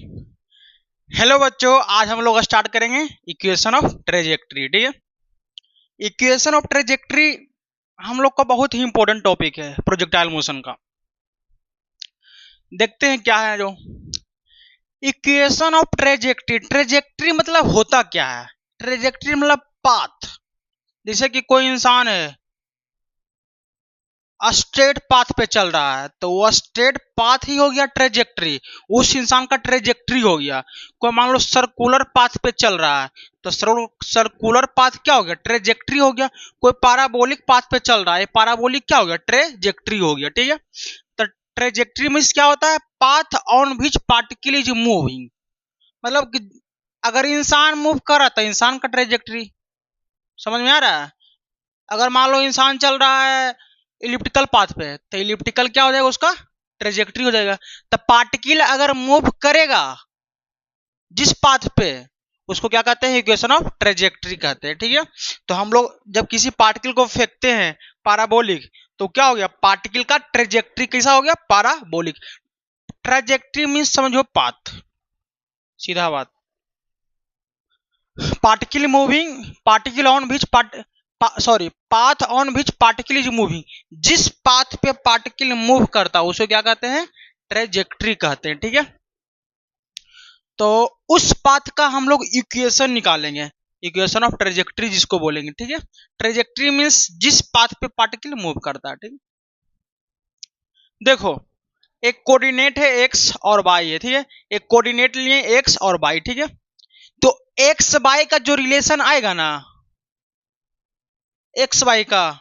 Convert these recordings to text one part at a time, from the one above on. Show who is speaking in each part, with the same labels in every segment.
Speaker 1: Hello बच्चों, आज हम लोग स्टार्ट करेंगे इक्वेशन ऑफ ट्रेजेक्ट्री। ठीक है, इक्वेशन ऑफ ट्रेजेक्ट्री हम लोग का बहुत ही इंपॉर्टेंट टॉपिक है प्रोजेक्टाइल मोशन का। देखते हैं क्या है जो इक्वेशन ऑफ ट्रेजेक्ट्री। ट्रेजेक्ट्री मतलब होता क्या है? ट्रेजेक्ट्री मतलब पाथ। जैसे कि कोई इंसान है, स्ट्रेट पाथ पे चल रहा है तो वो स्ट्रेट पाथ ही हो गया ट्रेजेक्ट्री, उस इंसान का ट्रेजेक्ट्री हो गया। कोई मान लो सर्कुलर पाथ पे चल रहा है तो सर्कुलर पाथ क्या हो गया? ट्रेजेक्ट्री हो गया। कोई पैराबोलिक पाथ पे चल रहा है, पैराबोलिक क्या हो गया? ट्रेजेक्ट्री हो गया। ठीक है, तो ट्रेजेक्ट्री मीन्स क्या होता है? Path on which particle is moving. मतलब कि अगर इंसान मूव कर रहा है तो इंसान का ट्रेजेक्ट्री। समझ में आ रहा है? अगर मान लो इंसान चल रहा है इलिप्टिकल पाथ पे तो इलिप्टिकल क्या हो जाएगा? उसका ट्रेजेक्ट्री हो जाएगा। तो पार्टिकल अगर मूव करेगा जिस पाथ पे, उसको क्या कहते हैं? इक्वेशन ऑफ ट्रेजेक्ट्री कहते हैं। ठीक है, तो हम लोग जब किसी पार्टिकल को फेंकते हैं पैराबोलिक तो क्या हो गया? पार्टिकल का ट्रेजेक्ट्री कैसा हो गया? पैराबोलिक। ट्रेजेक्ट्री मीन्स समझो पाथ, सीधा बात। Particle moving, particle on which path on which particle is moving. जिस पाथ पे पार्टिकल मूव करता है उसे क्या कहते हैं? ट्रेजेक्ट्री कहते हैं। ठीक है, तो उस पाथ का हम लोग इक्वेशन निकालेंगे, इक्वेशन ऑफ ट्रेजेक्ट्री जिसको बोलेंगे। ठीक है, ट्रेजेक्ट्री मीन्स जिस पाथ पे पार्टिकल मूव करता है। ठीक, देखो एक कोऑर्डिनेट है एक्स और वाई है। ठीक है, एक कोऑर्डिनेट लिए एक्स और वाई। ठीक है, तो एक्स वाई का जो रिलेशन आएगा ना, एक्स वाई का,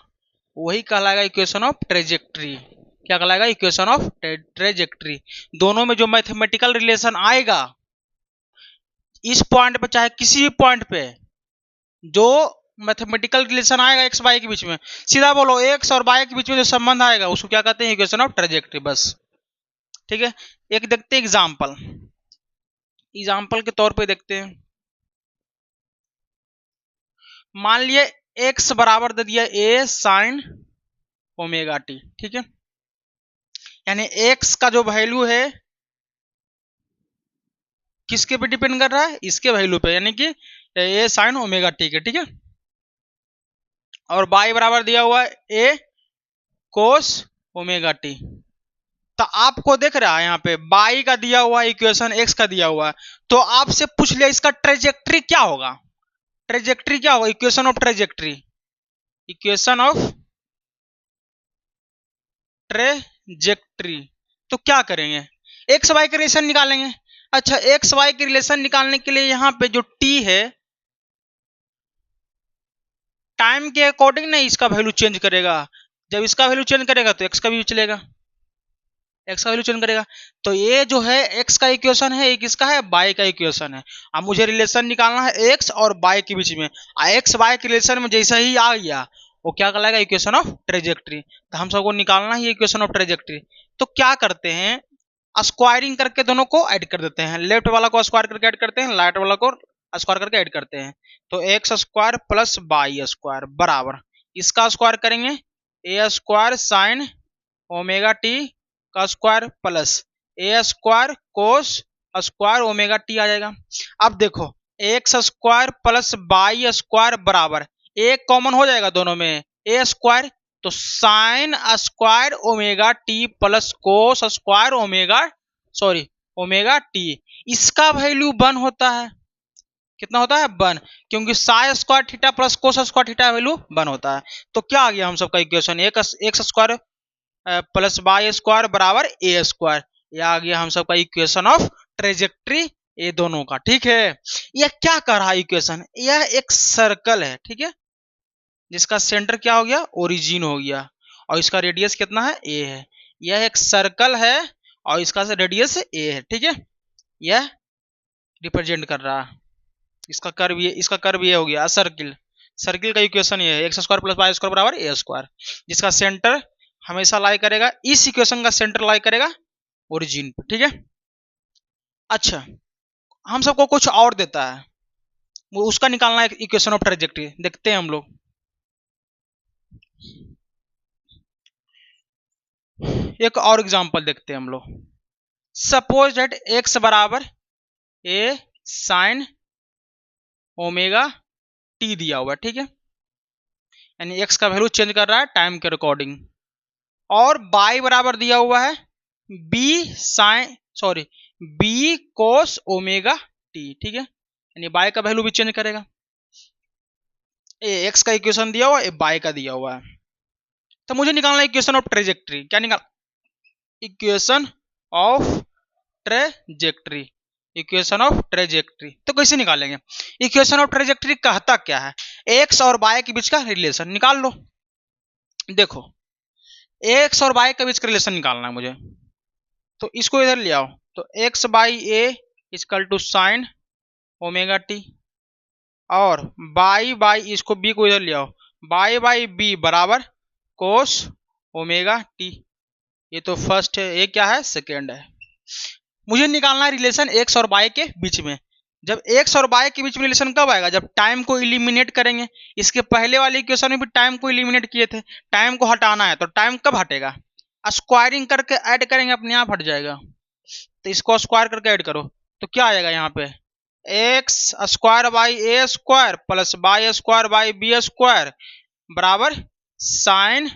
Speaker 1: वही कहलाएगा इक्वेशन ऑफ ट्रेजेक्ट्री। क्या कहलाएगा? Equation of trajectory. दोनों में जो मैथमेटिकल रिलेशन आएगा इस पॉइंट पे चाहे किसी भी पॉइंट पे, जो मैथमेटिकल रिलेशन आएगा एक्स वाई के बीच में, सीधा बोलो एक्स और वाई के बीच में जो संबंध आएगा उसको क्या कहते हैं? Equation of trajectory. बस। ठीक है, एक देखते हैं एग्जाम्पल। एग्जाम्पल के तौर पे देखते हैं, मान लिए एक्स बराबर दे दिया ए साइन ओमेगा टी। ठीक है, यानी एक्स का जो वैल्यू है किसके पे डिपेंड कर रहा है? इसके वैल्यू पे, यानी कि ए साइन ओमेगा टी के। ठीक है, और बाई बराबर दिया हुआ है ए कोस ओमेगा टी। तो आपको देख रहा है यहाँ पे बाई का दिया हुआ इक्वेशन, एक्स का दिया हुआ है, तो आपसे पूछ लिया इसका ट्रेजेक्ट्री क्या होगा? ट्रेजेक्ट्री क्या होगा? Equation of trajectory, equation of trajectory. तो क्या करेंगे? एक्स वाई के रिलेशन निकालेंगे। अच्छा, एक्स वाई के रिलेशन निकालने के लिए यहाँ पे जो टी है, टाइम के अकॉर्डिंग नहीं इसका वैल्यू चेंज करेगा। जब इसका वैल्यू चेंज करेगा तो एक्स का भी चलेगा, एक्स का वैल्यू चेंज करेगा। तो ये जो है एक्स का इक्वेशन है, ये किसका है? बाई का इक्वेशन है। अब मुझे रिलेशन निकालना है एक्स और बाई के बीच में। एक्स बाई के रिलेशन में जैसा ही आ गया वो क्या कहलाएगा? Equation of trajectory. तो हम सबको निकालना है इक्वेशन ऑफ ट्रेजेक्ट्री। तो क्या करते हैं? स्क्वायरिंग करके दोनों को ऐड कर देते हैं। लेफ्ट वाला को स्क्वायर करके ऐड करते हैं, राइट वाला को स्क्वायर करके ऐड करते हैं। तो x square plus y square बराबर, इसका स्क्वायर करेंगे a square sine omega t का square plus a square cos square omega t आ जाएगा। अब देखो x square plus y square बराबर, एक कॉमन हो जाएगा दोनों में, ए स्क्वायर, तो sine square omega t plus cos square omega t. इसका वैल्यू 1 होता है। कितना होता है? 1, क्योंकि sine square theta plus cos square theta value 1 होता है। तो क्या आ गया हम सबका equation? X square plus y square बराबर ए स्क्वायर। यह आ गया हम सबका इक्वेशन ऑफ ट्रेजेक्ट्री, ये दोनों का। ठीक है, यह क्या कर रहा है इक्वेशन? यह एक सर्कल है। ठीक है, जिसका सेंटर क्या हो गया? ओरिजिन हो गया, और इसका रेडियस कितना है? ए है। यह एक सर्कल है और इसका रेडियस ए है। ठीक है, यह रिप्रेजेंट कर रहा है, इसका कर्व ये, इसका कर्व ये हो गया सर्किल। सर्किल का इक्वेशन ये है x square plus y square बराबर ए स्क्वायर, जिसका सेंटर हमेशा लाई करेगा, इस इक्वेशन का सेंटर लाई करेगा ओरिजिन पे। ठीक है, अच्छा हम सबको कुछ और देता है, वो उसका निकालना है इक्वेशन ऑफ ट्रेजेक्ट्री। देखते हैं हम लोग, एक और एग्जांपल देखते हैं हम लोग। सपोज दैट एक्स बराबर ए साइन ओमेगा टी दिया हुआ है, ठीक है, यानी एक्स का वैल्यू चेंज कर रहा है टाइम के अकॉर्डिंग। और बाई बराबर दिया हुआ है बी कोस ओमेगा टी, ठीक है, यानी बाई का वैल्यू भी चेंज करेगा। ए एक्स का इक्वेशन दिया हुआ है, बाई का दिया हुआ है। तो मुझे निकालना है इक्वेशन ऑफ ट्रेजेक्ट्री। क्या निकाल, equation of trajectory, equation of trajectory. तो कैसे निकालेंगे? इक्वेशन ऑफ ट्रेजेक्ट्री कहता क्या है? एक्स और वाई के बीच का रिलेशन निकाल लो। देखो, एक्स और वाई के बीच का रिलेशन निकालना है मुझे, तो इसको इधर ले आओ। तो x by a is equal to sine omega t, और बाई बाई इसको बी को इधर ले आओ, बाई बाई बी बराबर कोस ओमेगा टी। ये तो फर्स्ट है, ये क्या है? सेकेंड है। मुझे निकालना है रिलेशन एक्स और वाई के बीच में। जब एक्स और वाई के बीच में रिलेशन कब आएगा? जब टाइम को इलिमिनेट करेंगे। इसके पहले वाले इक्वेशन में भी टाइम को इलिमिनेट किए थे, टाइम को हटाना है, तो टाइम कब हटेगा? स्क्वायरिंग करके ऐड करेंगे, अपने आप हट जाएगा। तो इसको स्क्वायर करके ऐड करो, तो क्या आएगा यहाँ पे? X square by a square plus y square by b square बराबर sine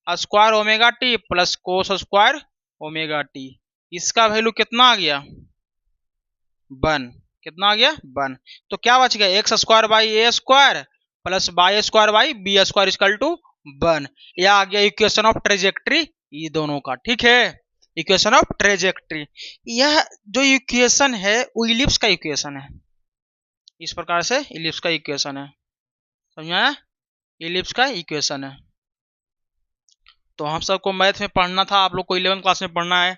Speaker 1: square omega t plus cos square omega t. इसका वैल्यू कितना आ गया? 1। कितना आ गया? 1। तो क्या बच गया? X square by a square plus y square by b square equal to 1। यह आ गया इक्वेशन ऑफ ट्रेजेक्ट्री ये दोनों का, ठीक है, इक्वेशन ऑफ ट्रेजेक्ट्री। यह जो इक्वेशन है वो इलिप्स का इक्वेशन है। इस प्रकार से इलिप्स का इक्वेशन है, समझा? इलिप्स का इक्वेशन है। तो हम सबको मैथ में पढ़ना था, आप लोग को 11 क्लास में पढ़ना है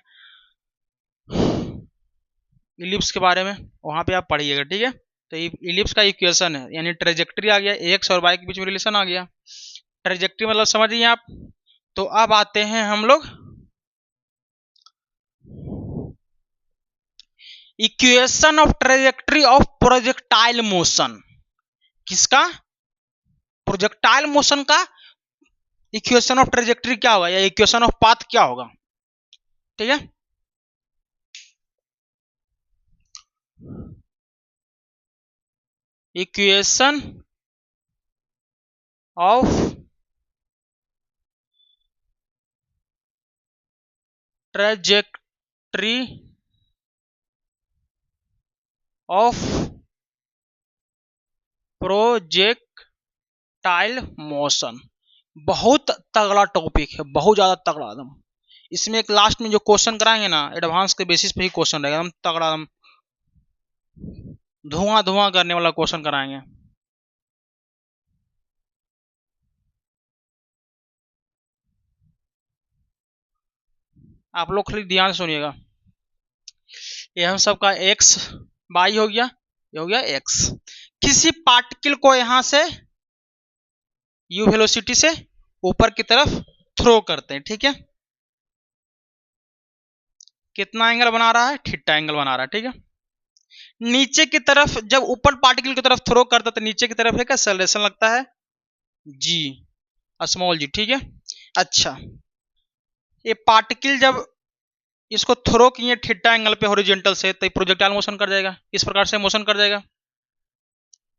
Speaker 1: इलिप्स के बारे में, वहां पे आप पढ़िएगा, ठीक है। तो इलिप्स का इक्वेशन है, यानी ट्रेजेक्ट्री आ गया, एक्स और वाई के बीच में रिलेशन आ गया। ट्रेजेक्ट्री मतलब समझिए आप। तो अब आते हैं हम लोग equation of trajectory of projectile motion. किसका? प्रोजेक्टाइल मोशन का इक्वेशन ऑफ ट्रेजेक्ट्री क्या होगा, या इक्वेशन ऑफ पाथ क्या होगा, ठीक है। Equation of trajectory of projectile motion बहुत तगड़ा टॉपिक है, बहुत ज्यादा तगड़ा एकदम। इसमें एक लास्ट में जो क्वेश्चन कराएंगे ना, एडवांस के बेसिस पे ही क्वेश्चन रहेगा, एकदम तगड़ा, एकदम धुआं धुआं करने वाला क्वेश्चन कराएंगे। आप लोग खाली ध्यान सुनिएगा। ये हम सबका एक्स बाई हो गया, ये हो गया एक्स। किसी पार्टिकल को यहां से यू वेलोसिटी से ऊपर की तरफ थ्रो करते हैं, ठीक है। कितना एंगल बना रहा है? थीटा एंगल बना रहा है, ठीक है। नीचे की तरफ जब ऊपर पार्टिकल की तरफ थ्रो करता है तो नीचे की तरफ है क्या? एक्सेलरेशन लगता है जी, स्मॉल जी, ठीक है। अच्छा, ये पार्टिकल जब इसको थ्रो किए थीटा एंगल पे हॉरिजॉन्टल से, तो प्रोजेक्टाइल मोशन कर जाएगा, इस प्रकार से मोशन कर जाएगा,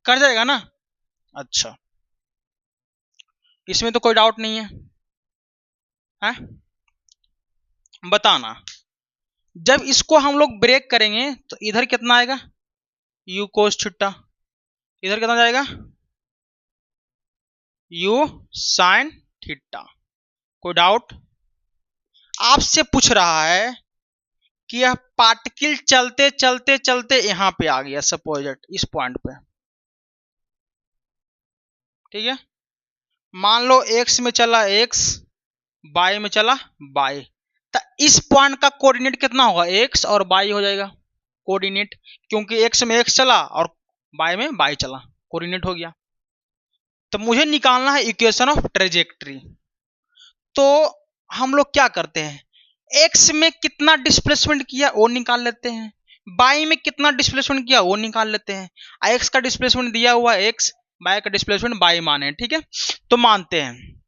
Speaker 1: कर जाएगा ना। अच्छा, इसमें तो कोई डाउट नहीं है? बताना। जब इसको हम लोग ब्रेक करेंगे तो इधर कितना आएगा? You cos theta. इधर कितना जाएगा? You sine theta. कोई डाउट? आपसे पूछ रहा है कि यह पार्टिकल चलते चलते चलते यहां पे आ गया, सपोजेट इस पॉइंट पे, ठीक है। मान लो एक्स में चला एक्स, बाई में चला बाई, तो इस पॉइंट का कोऑर्डिनेट कितना होगा? एक्स और बाई हो जाएगा कोऑर्डिनेट, क्योंकि एक्स में एक्स चला और बाई में बाई चला, कोऑर्डिनेट हो गया। तो मुझे निकालना है इक्वेशन ऑफ ट्रेजेक्ट्री। तो हम लोग क्या करते हैं, एक्स में कितना डिस्प्लेसमेंट किया वो निकाल लेते हैं, बाई में कितना डिस्प्लेसमेंट किया वो निकाल लेते हैं। एक्स का डिस्प्लेसमेंट दिया हुआ एक्स, बाई का डिस्प्लेसमेंट बाई माने, ठीक है। तो मानते हैं,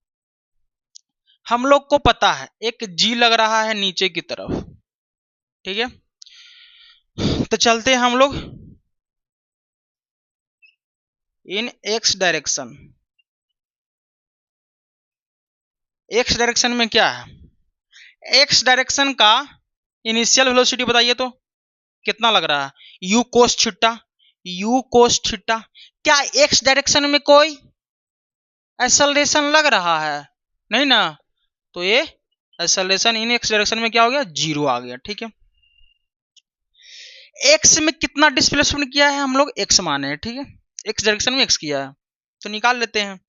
Speaker 1: हम लोग को पता है एक जी लग रहा है नीचे की तरफ, ठीक है। तो चलते हैं हम लोग इन एक्स डायरेक्शन। एक्स डायरेक्शन में क्या है, एक्स डायरेक्शन का इनिशियल वेलोसिटी बताइए तो कितना लग रहा है, you cos theta. You cos theta, क्या एक्स डायरेक्शन में कोई एक्सेलरेशन लग रहा है, नहीं ना, तो ये एक्सेलरेशन इन एक्स डायरेक्शन में क्या हो गया, जीरो आ गया। ठीक है, एक्स में कितना डिस्प्लेसमेंट किया है हम लोग, एक्स माने हैं, ठीक है, एक्स डायरेक्शन में एक्स किया है, तो निकाल लेते हैं।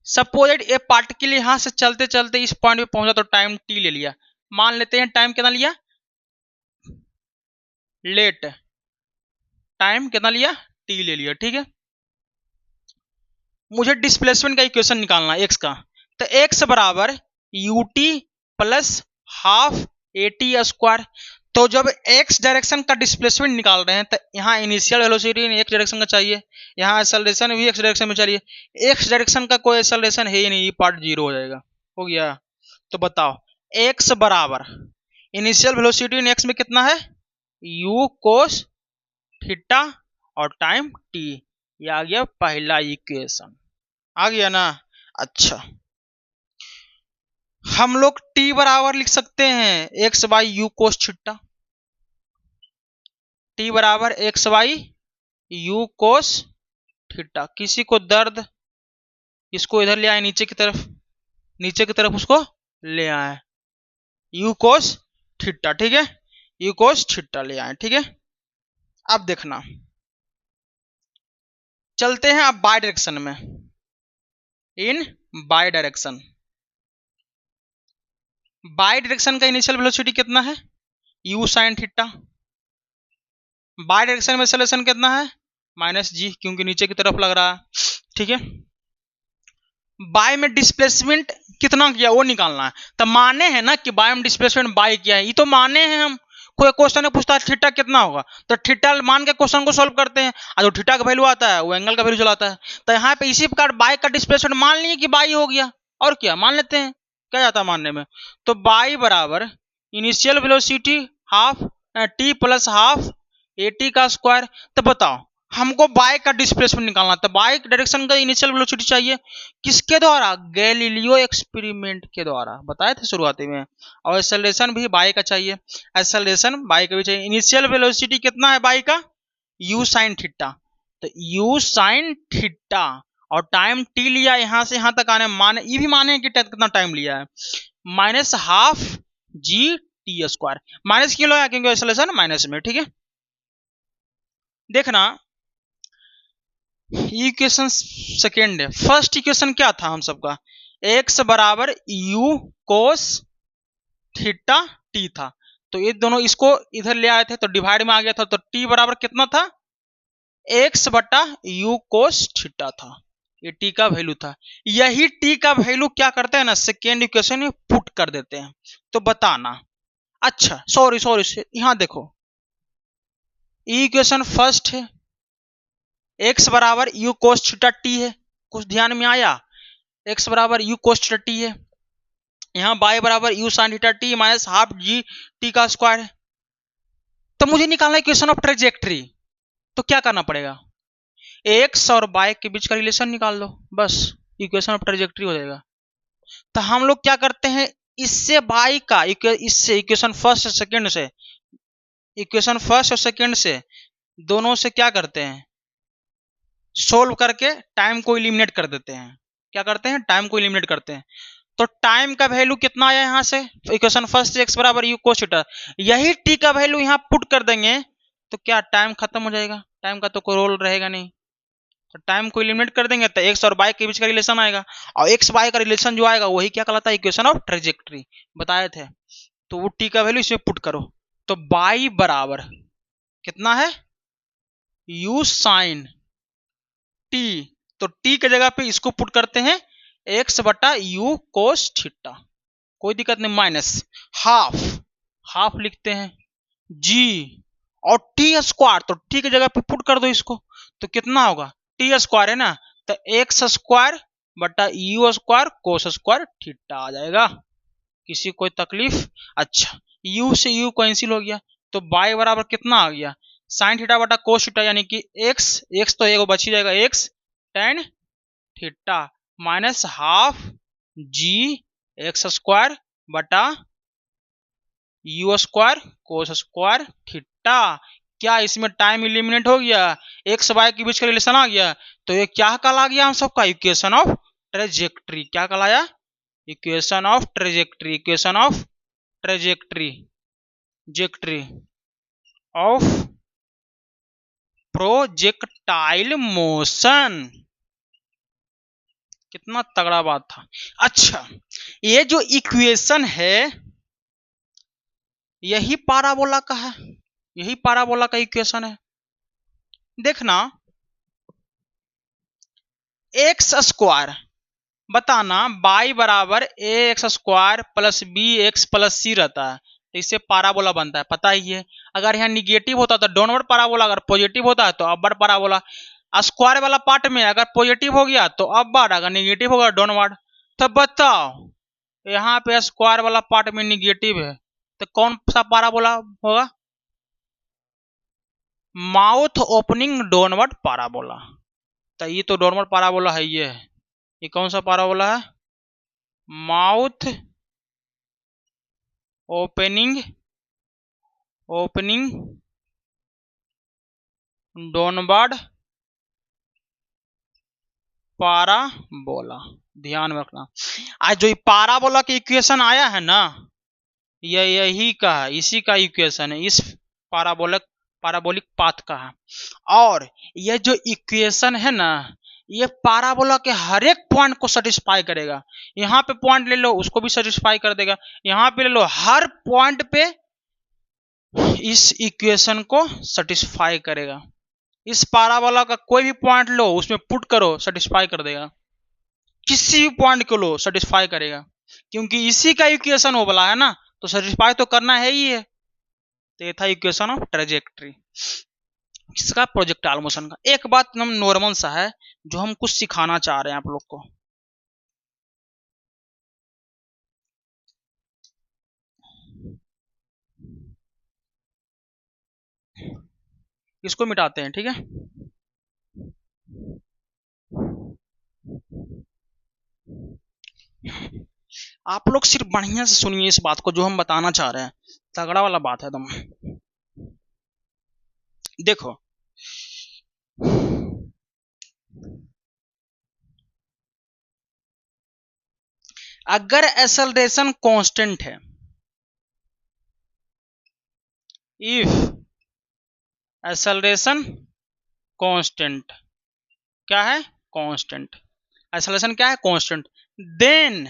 Speaker 1: सपोज ए पार्टिकल यहां से चलते चलते इस पॉइंट पे पहुंचा तो टाइम टी ले लिया, मान लेते हैं टाइम कितना लिया, लेट टाइम कितना लिया, टी ले लिया। ठीक है, मुझे डिस्प्लेसमेंट का इक्वेशन निकालना है एक्स का, तो एक्स बराबर U T plus half A T square. तो जब एक्स डायरेक्शन का डिस्प्लेसमेंट निकाल रहे हैं तो यहाँ इनिशियल वेलोसिटी एक्स डायरेक्शन का चाहिए, यहाँ एक्सेलरेशन भी एक्स डायरेक्शन में चाहिए, एक्स डायरेक्शन का कोई एक्सेलरेशन है ही नहीं, ये पार्ट जीरो हो जाएगा, हो गया। तो बताओ एक्स बराबर इनिशियल वेलोसिटी इन एक्स में कितना है, यू कोस थीटा और टाइम टी, ये आ गया पहला इक्वेशन, आ गया ना। अच्छा, हम लोग टी बराबर लिख सकते हैं x by u cos theta, t बराबर x by u cos theta. किसी को दर्द, इसको इधर ले आए नीचे की तरफ, नीचे की तरफ उसको ले आए, यू कोस थीटा, ठीक है, यू कोस थीटा ले आए। ठीक है, अब देखना, चलते हैं अब बाय डायरेक्शन में, in y direction. Y direction का इनिशियल वेलोसिटी कितना है, u sine theta, y direction में एक्सेलरेशन कितना है, माइनस जी, क्योंकि नीचे की तरफ लग रहा है। ठीक है, बाय में डिस्प्लेसमेंट कितना किया वो निकालना है, तो माने हैं ना कि बाय में डिस्प्लेसमेंट बाय किया है, ये तो माने हैं हम। कोई क्वेश्चन है पूछता है थीटा कितना होगा, तो थीटा मान के क्वेश्चन को सॉल्व करते हैं, और जो थीटा का वैल्यू आता है वो एंगल का वैल्यू चलाता है। तो यहाँ पे इसी प्रकार बाय का डिस्प्लेसमेंट मान लिए कि बाय हो गया, और क्या मान लेते हैं, क्या जाता है मानने में। तो बाय बराबर initial velocity half T plus half A T का स्क्वायर। तो बताओ हमको बाय का डिस्प्लेसमेंट निकालना, तो बाय डायरेक्शन का इनिशियल वेलोसिटी चाहिए, किसके द्वारा, गैलीलियो एक्सपेरिमेंट के द्वारा, बताए थे शुरुआती में। और एक्सेलरेशन भी बाय का चाहिए, एक्सेलरेशन बाय का भी चाहिए। इनिशियल वेलोसिटी कितना है बाय का, यू साइन थीटा, तो यू साइन थीटा, और टाइम टी लिया यहां से यहां तक आने, माने ये भी माने कि कितना टाइम लिया है, minus half G T square, minus क्यों लगा, क्योंकि एक्सेलरेशन माइनस में। ठीक है, देखना इक्वेशन सेकेंड है, फर्स्ट इक्वेशन क्या था हम सबका, एक्स बराबर यू कोस थीटा टी था, तो ये दोनों इसको इधर ले आए थे तो डिवाइड में आ गया था, तो टी बराबर कितना था, एक्स बटा यू कोस थीटा था, ये टी का वैल्यू था। यही टी का वैल्यू क्या करते हैं ना, सेकेंड इक्वेशन में पुट कर देते हैं, तो बताना। अच्छा सॉरी सॉरी, यहां देखो इक्वेशन फर्स्ट है, एक्स बराबर यू कोस थीटा टी है, कुछ ध्यान में आया, एक्स बराबर यू कोस थीटा टी है, यहाँ बाय बराबर you sine theta T minus half G T का स्क्वायर है। तो मुझे निकालना है इक्वेशन ऑफ ट्रेजेक्ट्री, तो क्या करना पड़ेगा, एक्स और बाय के बीच का रिलेशन निकाल लो, बस इक्वेशन ऑफ ट्रेजेक्ट्री हो जाएगा। तो हम लोग क्या करते हैं, इससे बाय का इससे इक्वेशन फर्स्ट और सेकेंड से, इक्वेशन फर्स्ट और सेकेंड से दोनों से क्या करते हैं, सोल्व करके टाइम को इलिमिनेट कर देते हैं। क्या करते हैं, टाइम को इलिमिनेट करते हैं। तो टाइम का वैल्यू कितना आया यहां से, इक्वेशन फर्स्ट से एक्स बराबर यू कोस थीटा, यही टी का वैल्यू यहां पुट कर देंगे तो क्या टाइम खत्म हो जाएगा, टाइम का तो कोई रोल रहेगा नहीं, तो टाइम को इलिमिनेट कर देंगे तो एक्स और बाय के बीच का रिलेशन आएगा, और एक्स बाय का रिलेशन जो आएगा वही क्या कहलाता है, इक्वेशन ऑफ ट्रेजेक्ट्री बताए थे। तो वो टी का वैल्यू इसमें पुट करो, तो बाय बराबर कितना है, यू साइन टी, तो टी के जगह पे इसको पुट करते हैं एक्स बटा यू कोस थीटा, कोई दिक्कत नहीं, माइनस हाफ, हाफ लिखते हैं जी, और टी स्क्वायर, तो टी की जगह पे पुट कर दो इसको, तो कितना होगा, टी स्क्वायर है ना, तो एक्स स्क्वायर बटा u square cos square theta आ जाएगा। किसी कोई तकलीफ, अच्छा यू से यू कैंसिल हो गया, तो बाई बराबर कितना आ गया, साइन थीटा बटा कोस थीटा, यानी कि एक्स तो एगो बच ही जाएगा, x tan theta minus half g x square बटा u square cos square theta. क्या इसमें टाइम इलिमिनेट हो गया, एक्स वाई के बीच का रिलेशन आ गया। तो ये क्या कहला गया हम सबका, इक्वेशन ऑफ ट्रेजेक्ट्री। क्या कहलाया, equation of trajectory, equation of trajectory, जेक्ट्री ऑफ प्रोजेक्टाइल मोशन। कितना तगड़ा बात था। अच्छा, ये जो इक्वेशन है यही पाराबोला का है, यही पाराबोला का इक्वेशन है। देखना, एक्स स्क्वायर बताना बाई बराबर a x square plus b x plus c रहता है, तो इससे पाराबोला बनता है, पता ही है। अगर यहाँ निगेटिव होता तो डाउनवर्ड पाराबोला, अगर पॉजिटिव होता है तो अपवर्ड पाराबोला। स्क्वायर वाला पार्ट में अगर पॉजिटिव हो गया तो अपवर्ड, अगर निगेटिव होगा डाउनवर्ड। तो बताओ यहाँ पे स्क्वायर वाला पार्ट में निगेटिव है तो कौन सा पाराबोला होगा, माउथ ओपनिंग डाउनवर्ड पाराबोला। तो ये तो डाउनवर्ड पाराबोला है, ये कौन सा पाराबोला है, माउथ ओपनिंग डाउनवर्ड पाराबोला। ध्यान में रखना, आज जो पाराबोला की इक्वेशन आया है ना, यही का है, इसी का इक्वेशन है, इस पाराबोलिक पाथ का है। और ये जो इक्वेशन है ना, ये पाराबोला के हर एक पॉइंट को सेटिस्फाई करेगा। यहाँ पे पॉइंट ले लो उसको भी सेटिस्फाई कर देगा, यहाँ पे ले लो, हर पॉइंट पे इस इक्वेशन को सेटिस्फाई करेगा। इस पाराबोला का कोई भी पॉइंट लो उसमें पुट करो सेटिस्फाई कर देगा, किसी भी पॉइंट को लो सेटिस्फाई करेगा, क्योंकि इसी का इक्वेशन वो वाला है ना, तो सेटिस्फाई तो करना है ही है। तो ये था इक्वेशन ऑफ ट्रेजेक्ट्री, किसका, प्रोजेक्टाइल मोशन का। एक बात हम नॉर्मल सा है जो हम कुछ सिखाना चाह रहे हैं आप लोग को। इसको मिटाते हैं, ठीक है। आप लोग सिर्फ बढ़िया से सुनिए इस बात को जो हम बताना चाह रहे हैं, तगड़ा वाला बात है एकदम। देखो, अगर एक्सेलरेशन कांस्टेंट है, इफ एक्सेलरेशन कांस्टेंट, क्या है, कांस्टेंट, एक्सेलरेशन क्या है, constant, then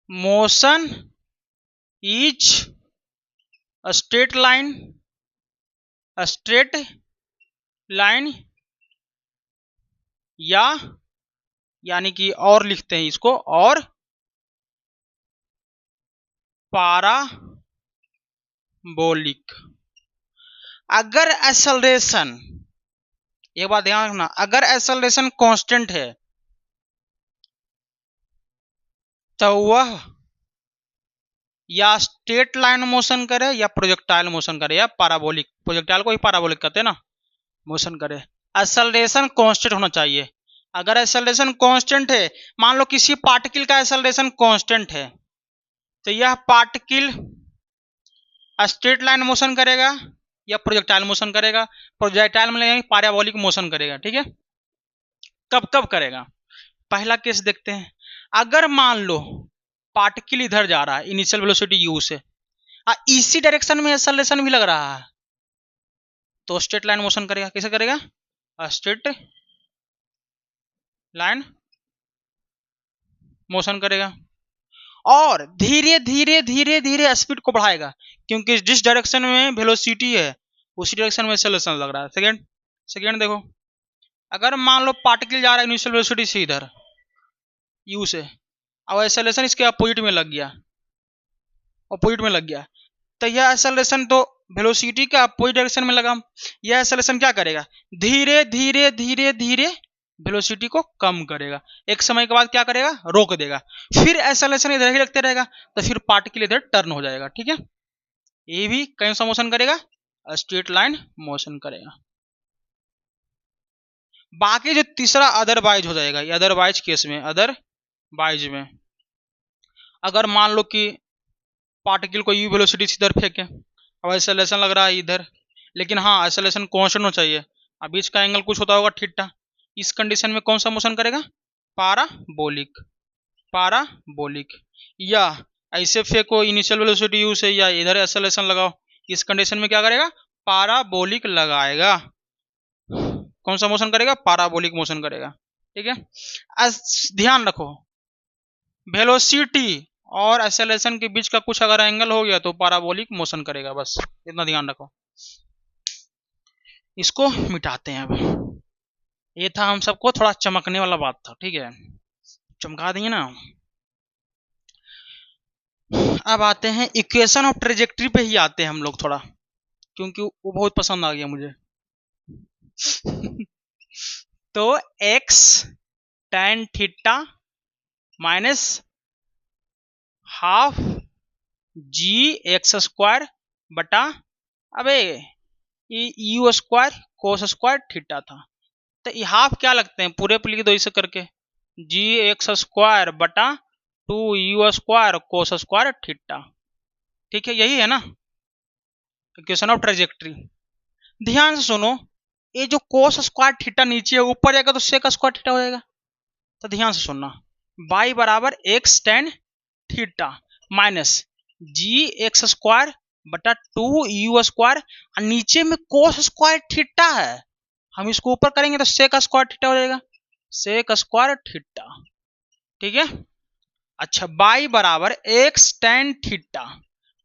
Speaker 1: motion is straight line या, यानी कि और लिखते हैं इसको, और पाराबोलिक। अगर एक्सेलरेशन, एक बात ध्यान रखना, अगर एक्सेलरेशन कांस्टेंट है तो वह या स्ट्रेट लाइन मोशन करे या प्रोजेक्टाइल मोशन करे या पाराबोलिक, प्रोजेक्टाइल को ही पाराबोलिक कहते हैं ना, मोशन करे। एक्सेलरेशन कांस्टेंट होना चाहिए। अगर एक्सेलरेशन कांस्टेंट है, मान लो किसी पार्टिकल का एक्सेलरेशन कांस्टेंट है, तो यह पार्टिकल स्ट्रेट लाइन मोशन करेगा या प्रोजेक्टाइल मोशन करेगा, प्रोजेक्टाइल में पाराबोलिक मोशन करेगा, ठीक है। कब कब करेगा, पहला केस देखते हैं। अगर मान लो पार्टिकल इधर जा रहा है इनिशियल वेलोसिटी u से, इसी डायरेक्शन में एक्सेलरेशन भी लग रहा है, तो स्ट्रेट लाइन मोशन करेगा। कैसे करेगा, स्ट्रेट लाइन मोशन करेगा, और धीरे धीरे धीरे धीरे स्पीड को बढ़ाएगा, क्योंकि जिस डायरेक्शन में वेलोसिटी है उसी डायरेक्शन में एक्सेलरेशन लग रहा है। सेकेंड देखो, अगर मान लो पार्टिकल जा रहा है इनिशियल वेलोसिटी से इधर u से, और एक्सेलरेशन इसके अपोजिट में लग गया, तो यह एक्सेलरेशन तो वेलोसिटी का अपोजिट डायरेक्शन में लगा, यह एक्सेलरेशन क्या करेगा, धीरे धीरे धीरे धीरे वेलोसिटी को कम करेगा, एक समय के बाद क्या करेगा, रोक देगा, फिर एक्सेलरेशन इधर ही लगते रहेगा, तो फिर पार्टिकल इधर टर्न हो जाएगा, ठीक है। ये भी कौन सा मोशन करेगा, स्ट्रेट लाइन मोशन करेगा। बाकी जो तीसरा अदरवाइज हो जाएगा, ये अदरवाइज केस में, अदरवाइज में अगर मान लो कि पार्टिकल को यू वेलोसिटी इधर फेंके, अब एक्सेलरेशन लग रहा है इधर, लेकिन हाँ एक्सेलरेशन कांस्टेंट होना चाहिए, अब बीच का एंगल कुछ होता होगा थीटा, इस कंडीशन में कौन सा मोशन करेगा, पाराबोलिक, पाराबोलिक। या ऐसे फेंको इनिशियल वेलोसिटी यू से, या इधर एक्सेलरेशन लगाओ, इस कंडीशन में क्या करेगा, पाराबोलिक लगाएगा। कौन सा मोशन करेगा, पाराबोलिक मोशन करेगा। ठीक है, ध्यान रखो वेलोसिटी और एक्सेलरेशन के बीच का कुछ अगर एंगल हो गया तो पाराबोलिक मोशन करेगा, बस इतना ध्यान रखो। इसको मिटाते हैं। अब ये था हम सबको थोड़ा चमकने वाला बात था, ठीक है, चमका देंगे ना। अब आते हैं इक्वेशन ऑफ ट्रेजेक्ट्री पे ही आते हैं हम लोग थोड़ा, क्योंकि वो बहुत पसंद आ गया मुझे। तो x tan theta minus half g x square बटा, अबे ये u square cos square theta था, तो ये हाफ क्या लगते हैं, पूरे पे लिख दो इसे करके, जी एक्स स्क्वायर बटा 2u square cos square theta. ठीक है, यही है ना इक्वेशन ऑफ ट्रेजेक्ट्री। ध्यान से सुनो, ये जो कोस स्क्वायर थीटा नीचे है, ऊपर जाएगा तो सेक स्क्वायर थीटा हो जाएगा। तो ध्यान से सुनना, y बराबर x tan theta minus g x square बटा 2u स्क्वायर, नीचे में कोस स्क्वायर थीटा है, हम इसको ऊपर करेंगे तो सेक स्क्वायर थीटा हो जाएगा, सेक स्क्वायर थीटा। ठीक है, अच्छा y बराबर x tan theta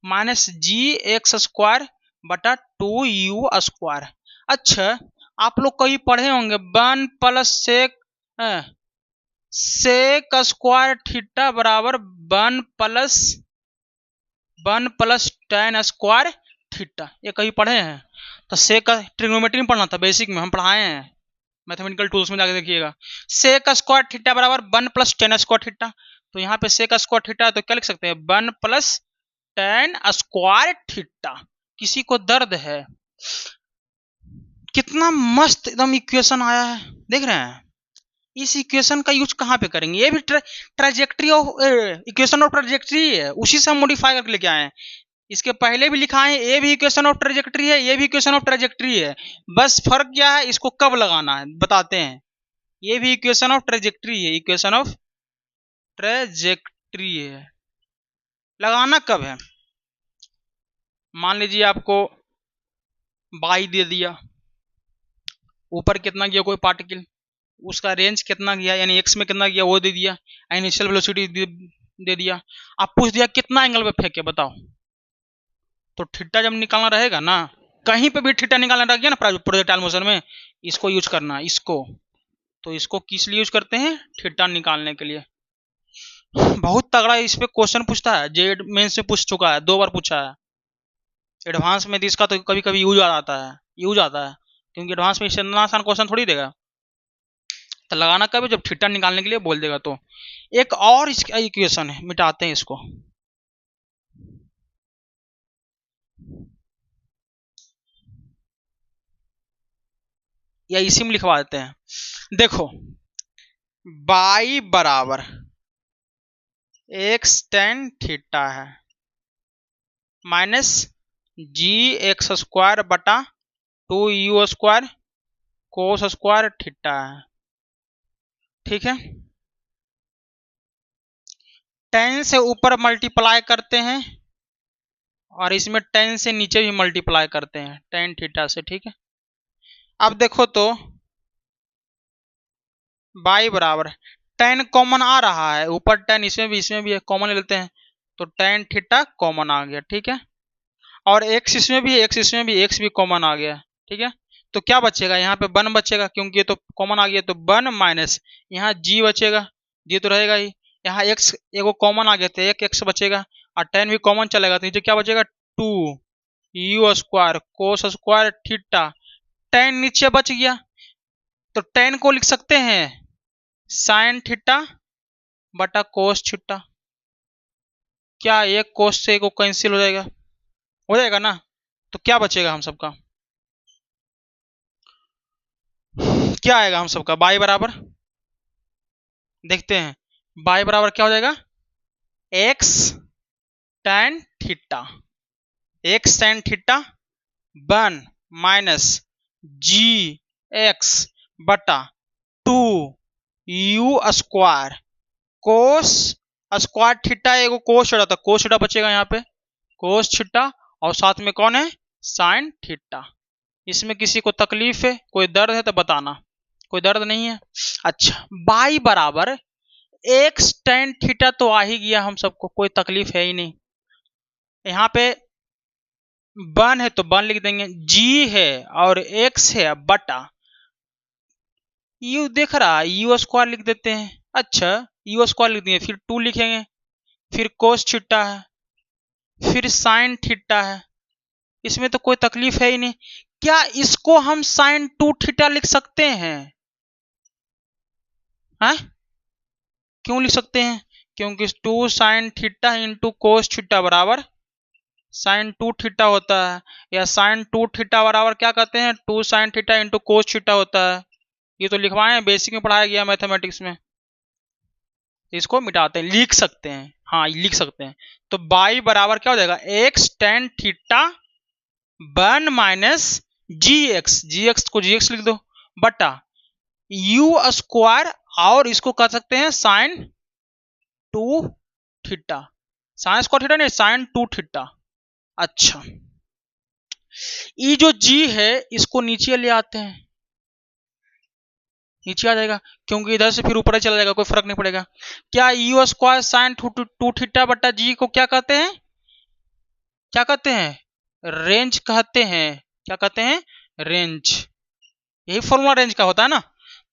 Speaker 1: minus g x square बटा 2u स्क्वायर। अच्छा आप लोग कहीं पढ़े होंगे 1 प्लस सेक स्क्वायर थीटा बराबर 1 प्लस टेन स्क्वायर थीटा, ये कहीं पढ़े हैं? तो सेक ट्रिग्नोमेट्री में पढ़ना था, बेसिक में हम पढ़ाए हैं, मैथमेटिकल टूल्स में जाके देखिएगा। सेक स्क्वायर थीटा बराबर 1 प्लस टेन स्क्वायर थीटा, तो यहाँ पे सेक स्क्वायर थीटा है तो क्या लिख सकते हैं, 1 प्लस टेन स्क्वायर थीटा। किसी को दर्द है? कितना मस्त एकदम इक्वेशन आया है, देख रहे हैं? इस इक्वेशन का यूज कहाँ पे करेंगे, ये भी trajectory of equation of trajectory है, उसी से हम मॉडिफाई करके लेके आए हैं। इसके पहले भी लिखा है, ये भी इक्वेशन ऑफ ट्रेजेक्ट्री है, ये भी इक्वेशन ऑफ ट्रेजेक्ट्री है, बस फर्क क्या है, इसको कब लगाना है बताते हैं। ये भी इक्वेशन ऑफ ट्रेजेक्ट्री है, इक्वेशन ऑफ ट्रेजेक्ट्री है, लगाना कब है? मान लीजिए आपको बाई दे दिया, ऊपर कितना गया कोई पार्टिकल, उसका रेंज कितना गया यानी एक्स में कितना गया वो दे दिया, इनिशियल वेलोसिटी दे दिया, आप पूछ दिया कितना एंगल पे फेंके बताओ, तो थीटा जब निकालना रहेगा ना, कहीं पे भी थीटा निकालना रह गया ना प्रोजेक्टाइल मोशन में, इसको यूज करना, इसको, तो इसको किस लिए यूज करते हैं, थीटा निकालने के लिए। बहुत तगड़ा इस पे क्वेश्चन पूछता है, जेड मेंस से पूछ चुका है, 2 बार पूछा है, एडवांस में इसका तो कभी कभी यूज आता है, क्योंकि एडवांस में इतना आसान क्वेश्चन थोड़ी देगा। तो लगाना कब है, जब थीटा निकालने के लिए बोल देगा। तो एक और इसका इक्वेशन है, मिटाते हैं इसको, या इसी में लिखवा देते हैं। देखो बाई बराबर एक्स टेन थीटा है माइनस जी एक्स स्क्वायर बटा 2u square cos square theta है। ठीक है, टेन से ऊपर मल्टीप्लाई करते हैं और इसमें टेन से नीचे भी मल्टीप्लाई करते हैं टेन थीटा से। ठीक है, अब देखो तो बाई बराबर टेन कॉमन आ रहा है, ऊपर टेन इसमें भी है, कॉमन ले लेते हैं, तो टेन थीटा कॉमन आ गया। ठीक है, और एक्स इसमें भी एक्स भी कॉमन आ गया। ठीक है, तो क्या बचेगा, यहाँ पे 1 बचेगा, क्योंकि ये तो कॉमन आ गया, तो 1 माइनस यहाँ जी बचेगा, जी तो रहेगा ही, यहाँ एक्स एगो कॉमन आ गया तो एक एक्स बचेगा, और टेन भी कॉमन चलेगा, तो नीचे क्या बचेगा, 2u square cos square theta, ten नीचे बच गया, तो टेन को लिख सकते हैं साइन थीटा बटा कोस थीटा। क्या एक कोस से को कैंसिल हो जाएगा, हो जाएगा ना। तो क्या बचेगा हम सबका, क्या आएगा हम सबका, बाई बराबर, देखते हैं, बाई बराबर क्या हो जाएगा, x tan theta, x tan theta one minus g x बटा two u square cos square theta, एगो कोस थीटा, तो कोस थीटा बचेगा यहाँ पे, कोस थीटा, और साथ में कौन है, साइन थीटा। इसमें किसी को तकलीफ है, कोई दर्द है तो बताना, कोई दर्द नहीं है। अच्छा, बाई बराबर एक्स tan थीटा तो आ ही गया हम सबको, कोई तकलीफ है ही नहीं। यहाँ पे वन है तो वन लिख देंगे, जी है और एक्स है बटा यू देख रहा है, यू स्क्वायर लिख देते हैं। अच्छा, यू स्क्वायर लिख देंगे, फिर टू लिखेंगे, फिर कोस थीटा है, फिर साइन थीटा है। इसमें तो कोई तकलीफ है ही नहीं। क्या इसको हम साइन टू थीटा लिख सकते हैं? हाँ, क्यों लिख सकते हैं? क्योंकि two sine theta into cos theta बराबर साइन टू थीटा होता है, या साइन टू थीटा बराबर क्या कहते हैं, two sine theta into cos theta होता है। ये तो लिखवाए हैं, बेसिक में पढ़ाया गया मैथमेटिक्स में। इसको मिटाते हैं, लिख सकते हैं, हाँ लिख सकते हैं। तो बाई बराबर क्या हो जाएगा, x tan theta one minus g x को जी एक्स लिख दो बटा यू स्क्वायर, और इसको कह सकते हैं sign two theta, sign square theta नहीं, साइन टू थीटा। अच्छा, ये जो जी है इसको नीचे ले आते हैं, नीचे आ जाएगा, क्योंकि इधर से फिर ऊपर चला जाएगा, कोई फर्क नहीं पड़ेगा। क्या you square sine two theta बटा जी को क्या कहते हैं, क्या कहते हैं, रेंज कहते हैं। क्या कहते हैं, रेंज। यही फॉर्मूला रेंज का होता है ना।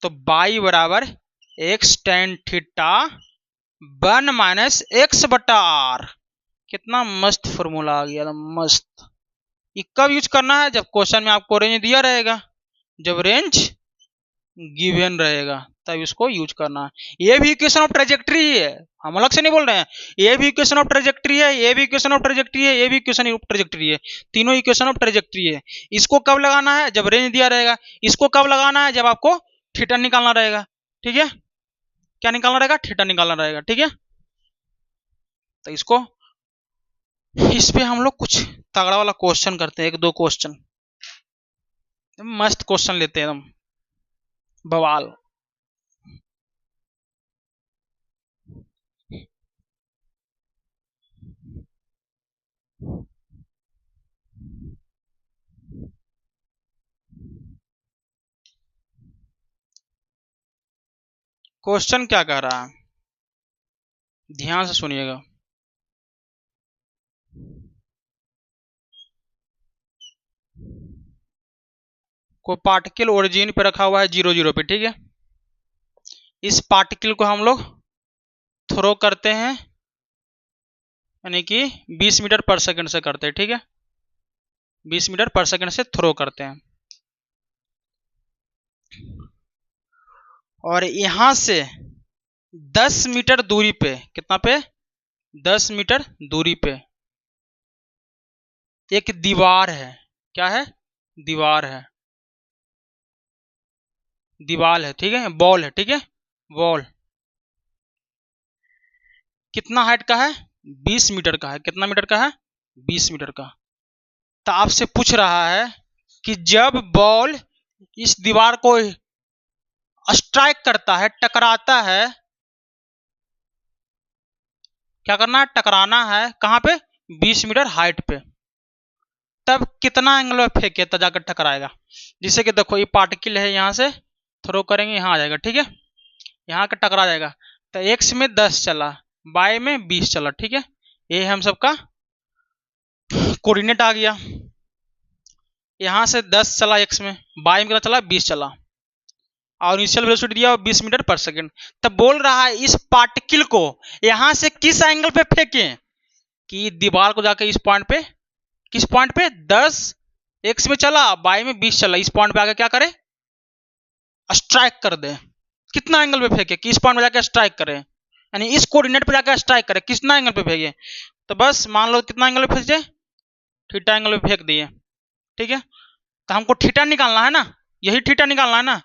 Speaker 1: तो बाई बराबर x tan theta one minus x बटा आर। कितना मस्त फॉर्मूला आ गया, मस्त। ये कब यूज करना है, जब क्वेश्चन में आपको रेंज दिया रहेगा, जब रेंज गिवन रहेगा तब इसको यूज करना है। ये भी इक्वेशन ऑफ ट्रेजेक्ट्री है, हम अलग से नहीं बोल रहे हैं। ये भी इक्वेशन ऑफ ट्रेजेक्ट्री है, ये भी इक्वेशन ऑफ ट्रेजेक्ट्री है, ये भी इक्वेशन ऑफ ट्रेजेक्ट्री है, तीनों इक्वेशन ऑफ ट्रेजेक्ट्री है। इसको कब लगाना है, जब रेंज दिया रहेगा। इसको कब लगाना है, जब आपको थीटा निकालना रहेगा। ठीक है, क्या निकालना रहेगा, थीटा निकालना रहेगा। ठीक है, तो इसको इस पे हम लोग कुछ तगड़ा वाला क्वेश्चन करते हैं, एक दो क्वेश्चन मस्त क्वेश्चन लेते हैं, एकदम बवाल। क्वेश्चन क्या कह रहा है, ध्यान से सुनिएगा। को पार्टिकल ओरिजिन पे रखा हुआ है 0 0 पे। ठीक है, इस पार्टिकल को हम लोग थ्रो करते हैं, यानी कि 20 मीटर पर सेकंड से करते हैं। ठीक है, 20 मीटर पर सेकंड से थ्रो करते हैं, और यहां से 10 मीटर दूरी पे, कितना पे, 10 मीटर दूरी पे एक दीवार है। क्या है, दीवार है, दीवार है। ठीक है, बॉल है। ठीक है, बॉल कितना हाइट का है, 20 मीटर का है। कितना मीटर का है, 20 मीटर का। तो आपसे पूछ रहा है कि जब बॉल इस दीवार को स्ट्राइक करता है, टकराता है, क्या करना है, टकराना है, कहां पे, 20 मीटर हाइट पे, तब कितना एंगल में फेंके तब जाकर टकराएगा। जिससे कि देखो ये पार्टिकल है, यहां से थ्रो करेंगे, यहां आ जाएगा। ठीक है, यहाँ का टकरा जाएगा। तो एक्स में 10 चला, वाई में 20 चला। ठीक है, ये हम सबका कोऑर्डिनेट आ गया। यहां से 10 चला एक्स में, वाई में कितना चला, 20 चला, और इनिशियल वेलोसिटी दिया 20 मीटर पर सेकंड। तब बोल रहा है इस पार्टिकल को यहां से किस एंगल पे फेंके, कि दीवार को जाके इस पॉइंट पे, किस पॉइंट पे, 10 एक्स में चला, वाई में 20 चला, इस पॉइंट पे आके क्या करे, स्ट्राइक कर दे। कितना एंगल पे फेंके, किस पॉइंट पे जाके स्ट्राइक करे, यानी इस कोऑर्डिनेट पे जाके स्ट्राइक करे, कितना एंगल पे फेंके। तो बस मान लो कितना एंगल पे फेंक जाए, थीटा एंगल में फेंक दिए, ठीक है। तो हमको थीटा निकालना है ना, यही थीटा निकालना है ना,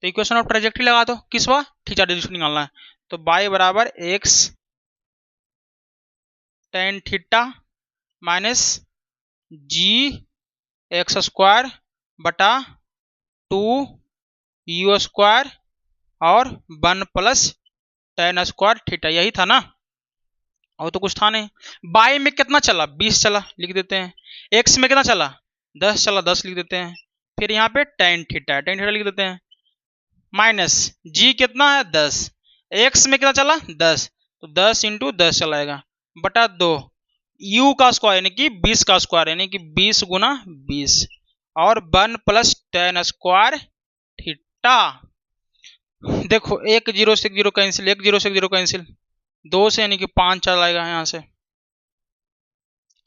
Speaker 1: तो इक्वेशन ऑफ ट्रेजेक्टरी लगा दो, किस वा थीटा डायरेक्शन निकालना है। तो बाई बराबर x tan theta minus g x square बटा 2 यू स्क्वायर और 1 प्लस टेन स्क्वायर थीटा, यही था ना, और तो कुछ था नहीं। बाई में कितना चला 20 चला, लिख देते हैं। एक्स में कितना चला 10 चला, 10 लिख देते हैं। फिर यहाँ पे टेन थीटा, टेन थीटा लिख देते हैं। माइनस जी कितना है 10, एक्स में कितना चला 10, तो 10 इंटू 10 चलाएगा बटा 2 यू का स्क्वायर यानी कि 20 का स्क्वायर यानी कि 20 गुना 20 और 1 प्लस टेन स्क्वायर थीटा। देखो एक जीरो से जीरो कैंसिल, एक जीरो से जीरो कैंसिल, 2 से यानी कि 5 चला आएगा यहाँ से।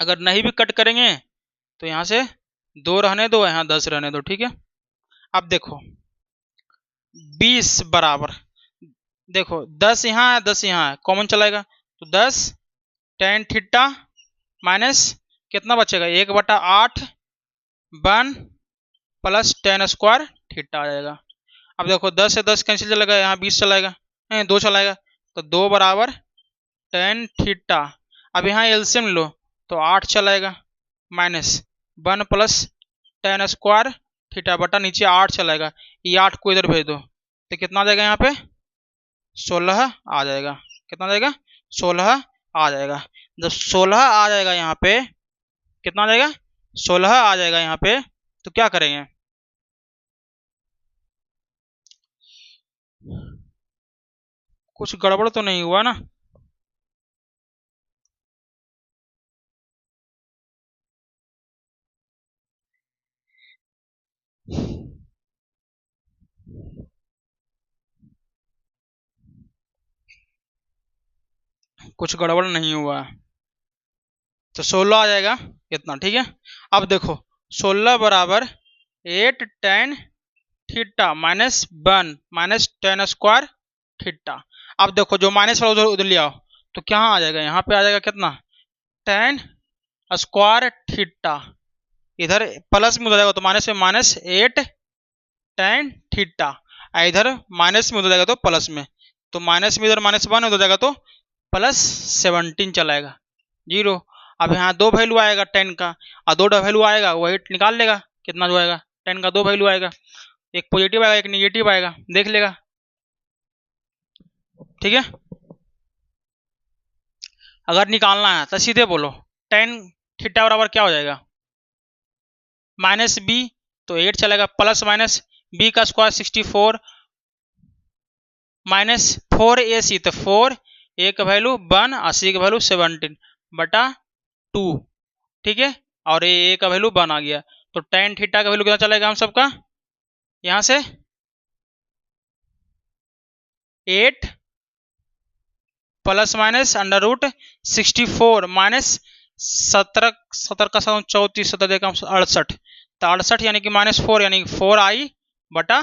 Speaker 1: अगर नहीं भी कट करेंगे तो यहाँ से 2 रहने दो, यहाँ 10 रहने दो, ठीक है। अब देखो 20 बराबर, देखो 10 यहाँ है 10 यहाँ है, कॉमन चलाएगा, तो 10 टेन थीटा माइनस कितना बचेगा 1/8 1 प्लस टेन स्क्वायर थीटा आ जाएगा। अब देखो 10 से 10 कैंसिल चलेगा, यहाँ 20 चलाएगा, 2 चलाएगा, तो 2 बराबर टेन थीटा। अब यहाँ एलसीएम लो तो 8 चलाएगा minus 1 plus ten square theta बटा नीचे 8 चलाएगा, ये 8 को इधर भेज दो तो कितना आ जाएगा यहाँ पे 16 आ जाएगा। कितना आ जाएगा 16 आ जाएगा। जब 16 आ जाएगा यहाँ पे, कितना आ जाएगा 16 आ जाएगा यहाँ पे, तो क्या करेंगे, कुछ गड़बड़ तो नहीं हुआ ना। कुछ गड़बड़ नहीं हुआ, तो 16 आ जाएगा इतना, ठीक है। अब देखो 16 बराबर 8 ten theta minus 1 minus ten square theta. अब देखो जो माइनस वाला उधर उधर ले आओ, तो क्या आ जाएगा यहाँ पे आ जाएगा कितना टेन स्क्वायर थीटा, इधर प्लस में हो जाएगा तो माइनस में माइनस 8 टेन थीटा, इधर माइनस में हो जाएगा तो प्लस में, तो माइनस में इधर माइनस 1 हो जाएगा तो प्लस 17 चलाएगा जीरो। अब यहाँ दो वैल्यू आएगा टेन का और दो वैल्यू आएगा, वही निकाल लेगा कितना जो आएगा, टेन का दो वैल्यू आएगा, एक पॉजिटिव आएगा एक निगेटिव आएगा, देख लेगा, ठीक है। अगर निकालना है तो सीधे बोलो टेन थीटा बराबर क्या हो जाएगा माइनस बी, तो 8 चलेगा, प्लस माइनस बी का स्क्वायर 64 माइनस 4 ए सी, तो 4 ए का वैल्यू 1 और सी का वैल्यू 17 बटा 2, ठीक है। और ए का वैल्यू 1 आ गया, तो टेन थीटा का वैल्यू कितना चलेगा हम सबका यहाँ से 8 plus minus under root 64 minus 17 का 34 17 का 68, तो 68 यानी कि माइनस 4 यानी 4 आई बटा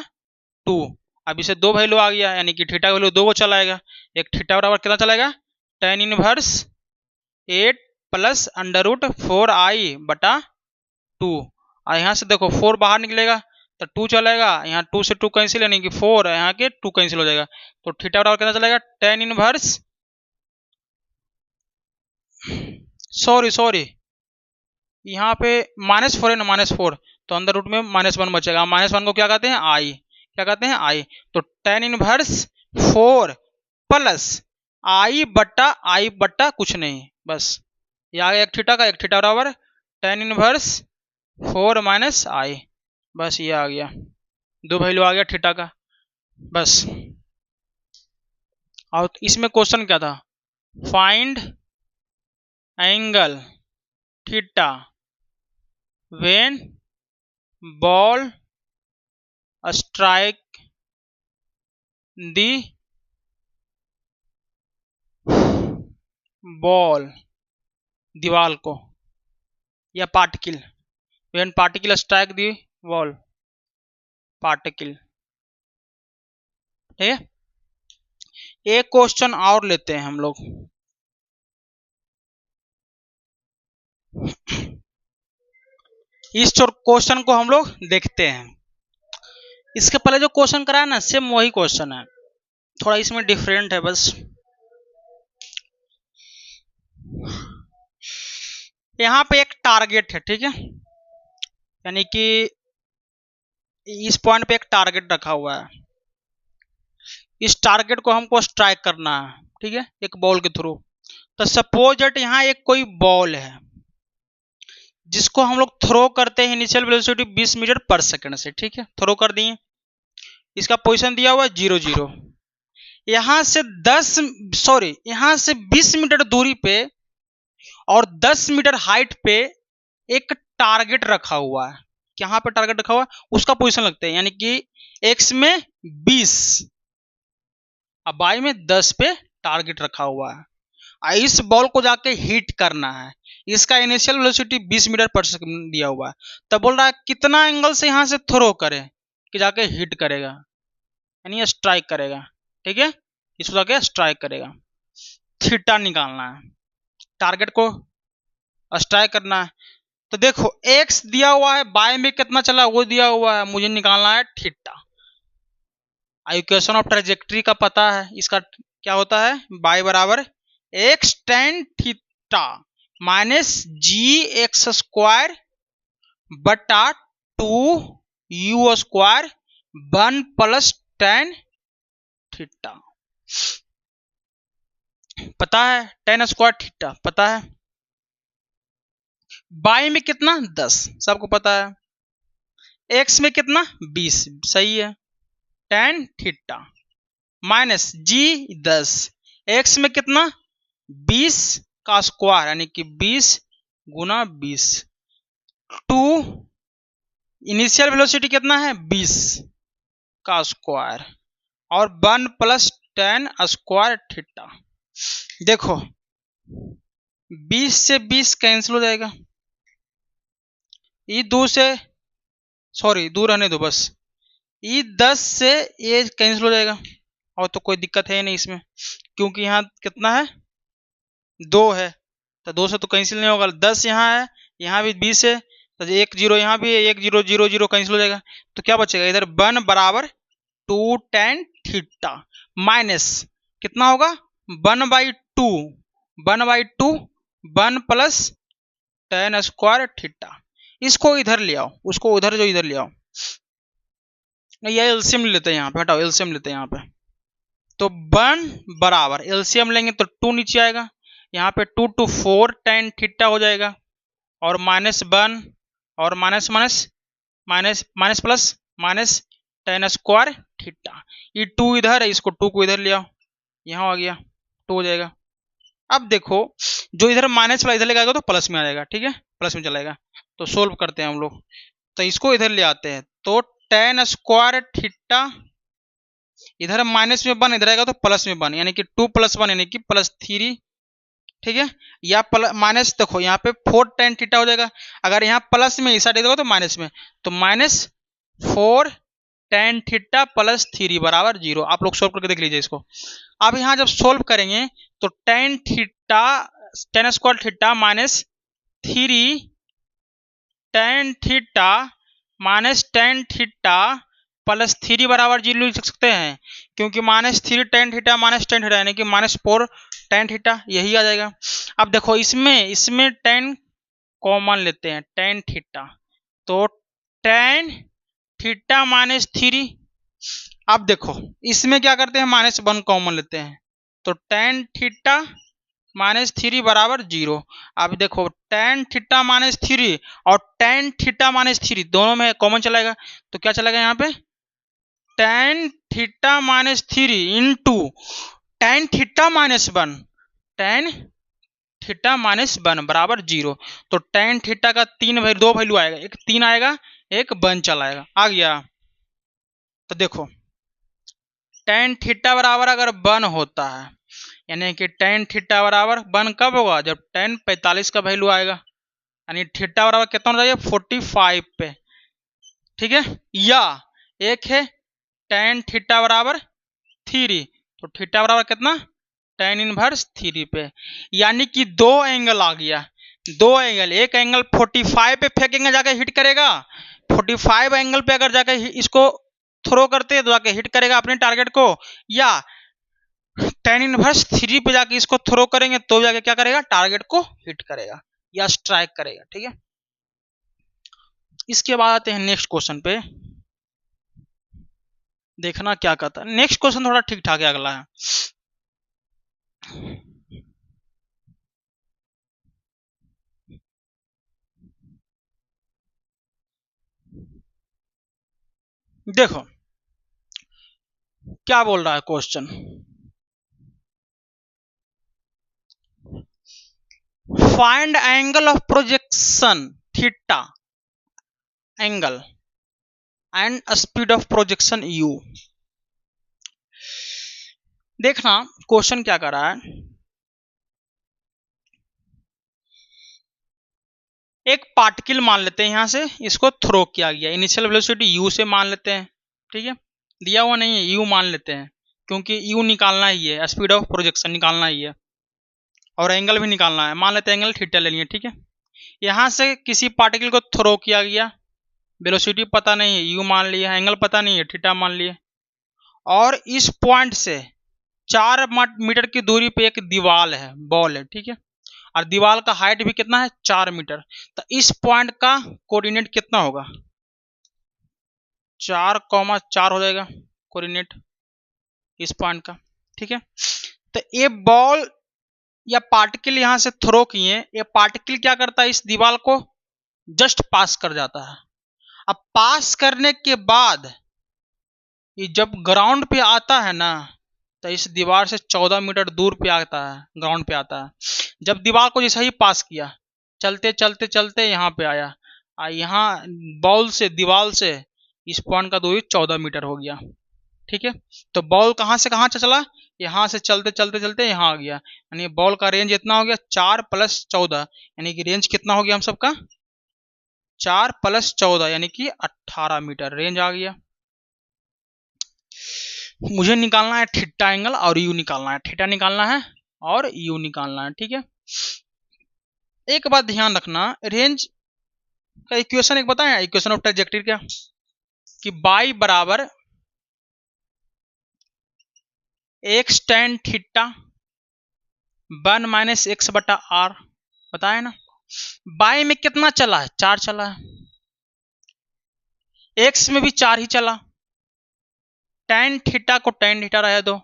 Speaker 1: 2। अब इसे दो वैल्यू आ गया यानी कि थीटा का वैल्यू 2 को चलाएगा, एक थीटा बराबर कितना चलाएगा tan inverse 8 plus under root 4 i बटा 2, और यहाँ से देखो 4 बाहर निकलेगा तो 2 चलेगा, यहाँ 2 से 2 कैंसिल यानी कि 4 यहाँ के 2 कैंसिल हो जाएगा, तो थीटा बराबर कितना चलेगा टेन इनवर्स सॉरी यहाँ पे -4 है ना -4, तो अंदर रूट में -1 बचेगा, -1 को क्या कहते हैं आई, क्या कहते हैं आई, तो टेन इनवर्स 4 प्लस आई बट्टा कुछ नहीं, बस ये आ गया एक थीटा का, एक थीटा बराबर टेन इनवर्स 4 माइनस आई, बस ये आ गया, दो वैल्यू आ गया थीटा का बस। और इसमें क्वेश्चन क्या था find angle theta when ball strike the ball दीवार को या particle, when particle strike the ball particle, ठीक है। एक क्वेश्चन और लेते हैं हम लोग, इस क्वेश्चन को हम लोग देखते हैं। इसके पहले जो क्वेश्चन कराया ना सेम वही क्वेश्चन है, थोड़ा इसमें डिफरेंट है बस। यहाँ पे एक टारगेट है, ठीक है, यानी कि इस पॉइंट पे एक टारगेट रखा हुआ है। इस टारगेट को हमको स्ट्राइक करना है, ठीक है, एक बॉल के थ्रू। तो सपोज दैट यहाँ एक कोई बॉल है जिसको हम लोग थ्रो करते हैं इनिशियल वेलोसिटी 20 मीटर पर सेकंड से, ठीक है, थ्रो कर दिए। इसका पोजीशन दिया हुआ है 0 0। यहां से 20 मीटर दूरी पे और 10 मीटर हाइट पे एक टारगेट रखा हुआ है। यहाँ पे टारगेट रखा हुआ है, उसका पोजीशन लगते हैं, यानी कि एक्स में 20 और वाई में 10 पे टारगेट रखा हुआ है। इस बॉल को जाके हिट करना है। इसका इनिशियल वेलोसिटी 20 मीटर पर सेकंड दिया हुआ है। तब बोल रहा है कितना एंगल से यहां से थ्रो करे कि जाके हिट करेगा, यानी स्ट्राइक करेगा, ठीक है, इसको जाके स्ट्राइक करेगा। थीटा निकालना है, टारगेट को स्ट्राइक करना है। तो देखो एक्स दिया हुआ है, बाय में कितना चला वो दिया हुआ है, मुझे निकालना है थीटा। इक्वेशन ऑफ ट्रेजेक्ट्री का पता है, इसका क्या होता है, बाय बराबर x tan theta minus g x square बटा 2 you square 1 plus tan theta. पता है टेन स्क्वायर थीटा पता है, बाई में कितना 10 सबको पता है, एक्स में कितना 20 सही है, टेन थीटा माइनस जी 10, एक्स में कितना 20 का स्क्वायर यानी कि 20 गुना 20, 2 इनिशियल वेलोसिटी कितना है 20 का स्क्वायर और 1 प्लस 10 स्क्वायर थीटा। देखो 20 से 20 कैंसिल हो जाएगा, ये 2 से दूर रहने दो बस, ये 10 से ये कैंसिल हो जाएगा और तो कोई दिक्कत है नहीं इसमें, क्योंकि यहाँ कितना है 2 है, तो 2 से तो कैंसिल नहीं होगा। 10 यहाँ है, यहाँ भी 20 है, तो 1 0 यहाँ भी है, 1 0 0 0 कैंसिल हो जाएगा। तो क्या बचेगा इधर 1 बराबर 2 टेन थीटा माइनस कितना होगा 1/2 1/2 1 प्लस 10 स्क्वायर थीटा। इसको इधर ले आओ, उसको उधर जो इधर ले आओ, नहीं ये एलसीएम लेते हैं यहाँ पे, हटाओ एलसीएम लेते हैं यहाँ पे। तो 1 बराबर एलसीएम लेंगे तो 2 नीचे आएगा, यहाँ पे 2 to 4 टेन थीटा हो जाएगा और -1 और minus minus minus minus plus minus 10 square theta. ये 2 इधर है, इसको 2 को इधर ले आओ, यहाँ आ गया 2 हो जाएगा। अब देखो जो इधर माइनस वाला इधर ले आएगा तो प्लस में आ जाएगा, ठीक है, प्लस में चलाएगा। तो सोल्व करते हैं हम लोग, तो इसको इधर ले आते हैं, तो 10 स्क्वायर थीटा इधर माइनस में 1 इधर आएगा तो प्लस में 1 यानी कि 2 + 1 यानी कि +3, ठीक है, या माइनस देखो यहाँ पे 4 टेन थीटा हो जाएगा। अगर यहाँ प्लस में इस साइड देखो तो माइनस में, तो -4 टेन थीटा + 3 बराबर 0। आप लोग सोल्व करके देख लीजिए इसको। अब यहाँ जब सोल्व करेंगे तो ten square theta -3 tan theta -10 theta +3 बराबर 0 लिख सकते हैं, क्योंकि -3 टेन थीटा -10 थीटा यानी कि -4 टेन थीटा यही आ जाएगा। अब देखो इसमें 10 कॉमन लेते हैं, टेन थीटा, तो टेन थीटा -3। अब देखो इसमें क्या करते हैं -1 कॉमन लेते हैं, तो टेन थीटा -3 बराबर 0। अब देखो टेन थीटा -3 और टेन थीटा -3 दोनों में कॉमन चलाएगा, तो क्या चलेगा यहाँ पे tan theta -3 into tan theta -1 tan theta -1 बराबर 0। तो टेन थीटा का 2 वैल्यू आएगा, एक 3 आएगा एक 1 चलाएगा, आ गया। तो देखो टेन थीटा बराबर अगर 1 होता है यानी कि टेन थीटा बराबर 1 कब होगा जब टेन 45 का वैल्यू आएगा, यानी थीटा बराबर कितना हो जाएगा 45 पे, ठीक है। या एक है टेन थीटा बराबर 3, तो थीटा बराबर कितना टेन इनवर्स 3 पे, यानी कि 2 एंगल आ गया। दो एंगल, एक एंगल 45 पे फेंकेंगे जाके हिट करेगा, 45 एंगल पे अगर जाके इसको थ्रो करते हैं तो जाके हिट करेगा अपने टारगेट को, या tan इनवर्स 3 पे जाके इसको थ्रो करेंगे तो जाके क्या करेगा, टारगेट को हिट करेगा या स्ट्राइक करेगा। ठीक है, इसके बाद आते हैं नेक्स्ट क्वेश्चन पे, देखना क्या कहता है। नेक्स्ट क्वेश्चन थोड़ा ठीक ठाक है, अगला है। देखो क्या बोल रहा है question, find angle of projection theta angle and speed of projection u। देखना क्वेश्चन क्या कर रहा है, एक पार्टिकल मान लेते हैं, यहां से इसको थ्रो किया गया, इनिशियल वेलोसिटी u से मान लेते हैं। ठीक है, दिया हुआ नहीं है, u मान लेते हैं क्योंकि u निकालना ही है, स्पीड ऑफ प्रोजेक्शन निकालना ही है और एंगल भी निकालना है। मान लेते हैं एंगल थीटा ले लिए। ठीक है, यहां से किसी पार्टिकल को थ्रो किया गया, वेलोसिटी पता नहीं है, u मान लिया, एंगल पता नहीं है, थीटा मान लिए, और इस पॉइंट से 4 मीटर की दूरी पे एक दीवार है, बॉल है। ठीक है, और दीवार का हाइट भी कितना है, 4 मीटर। तो इस पॉइंट का कोऑर्डिनेट कितना होगा, 4,4 हो जाएगा कोऑर्डिनेट इस पॉइंट का। ठीक है, तो ये बॉल या पार्टिकल यहां से थ्रो किए, ये पार्टिकल क्या करता है, इस दीवार को जस्ट पास कर जाता है। अब पास करने के बाद ये जब ग्राउंड पे आता है ना, तो इस दीवार से 14 मीटर दूर पे आता है, ग्राउंड पे आता है। जब दीवार को जैसा ही पास किया, चलते चलते चलते यहाँ पे आया, यहाँ बॉल से दीवार से इस पॉइंट का दूरी 14 मीटर हो गया। ठीक है, तो बॉल कहाँ से कहाँ चला, यहाँ से चलते चलते चलते यहाँ आ गया, यानी बॉल का रेंज इतना हो गया 4 + 14, यानी कि रेंज कितना हो गया हम सबका, 4 + 14 यानी कि 18 मीटर रेंज आ गया। मुझे निकालना है थीटा एंगल और यू निकालना है, थीटा निकालना है और यू निकालना है। ठीक है, एक बात ध्यान रखना, रेंज का इक्वेशन एक बताएं, इक्वेशन ऑफ ट्रैजेक्टरी क्या, कि बाई बराबर एक्स tan थीटा 1 - x/r, बताए ना। बाई में कितना चला है, 4 चला है, एक्स में भी 4 ही चला, tan थीटा को tan थीटा रहे दो,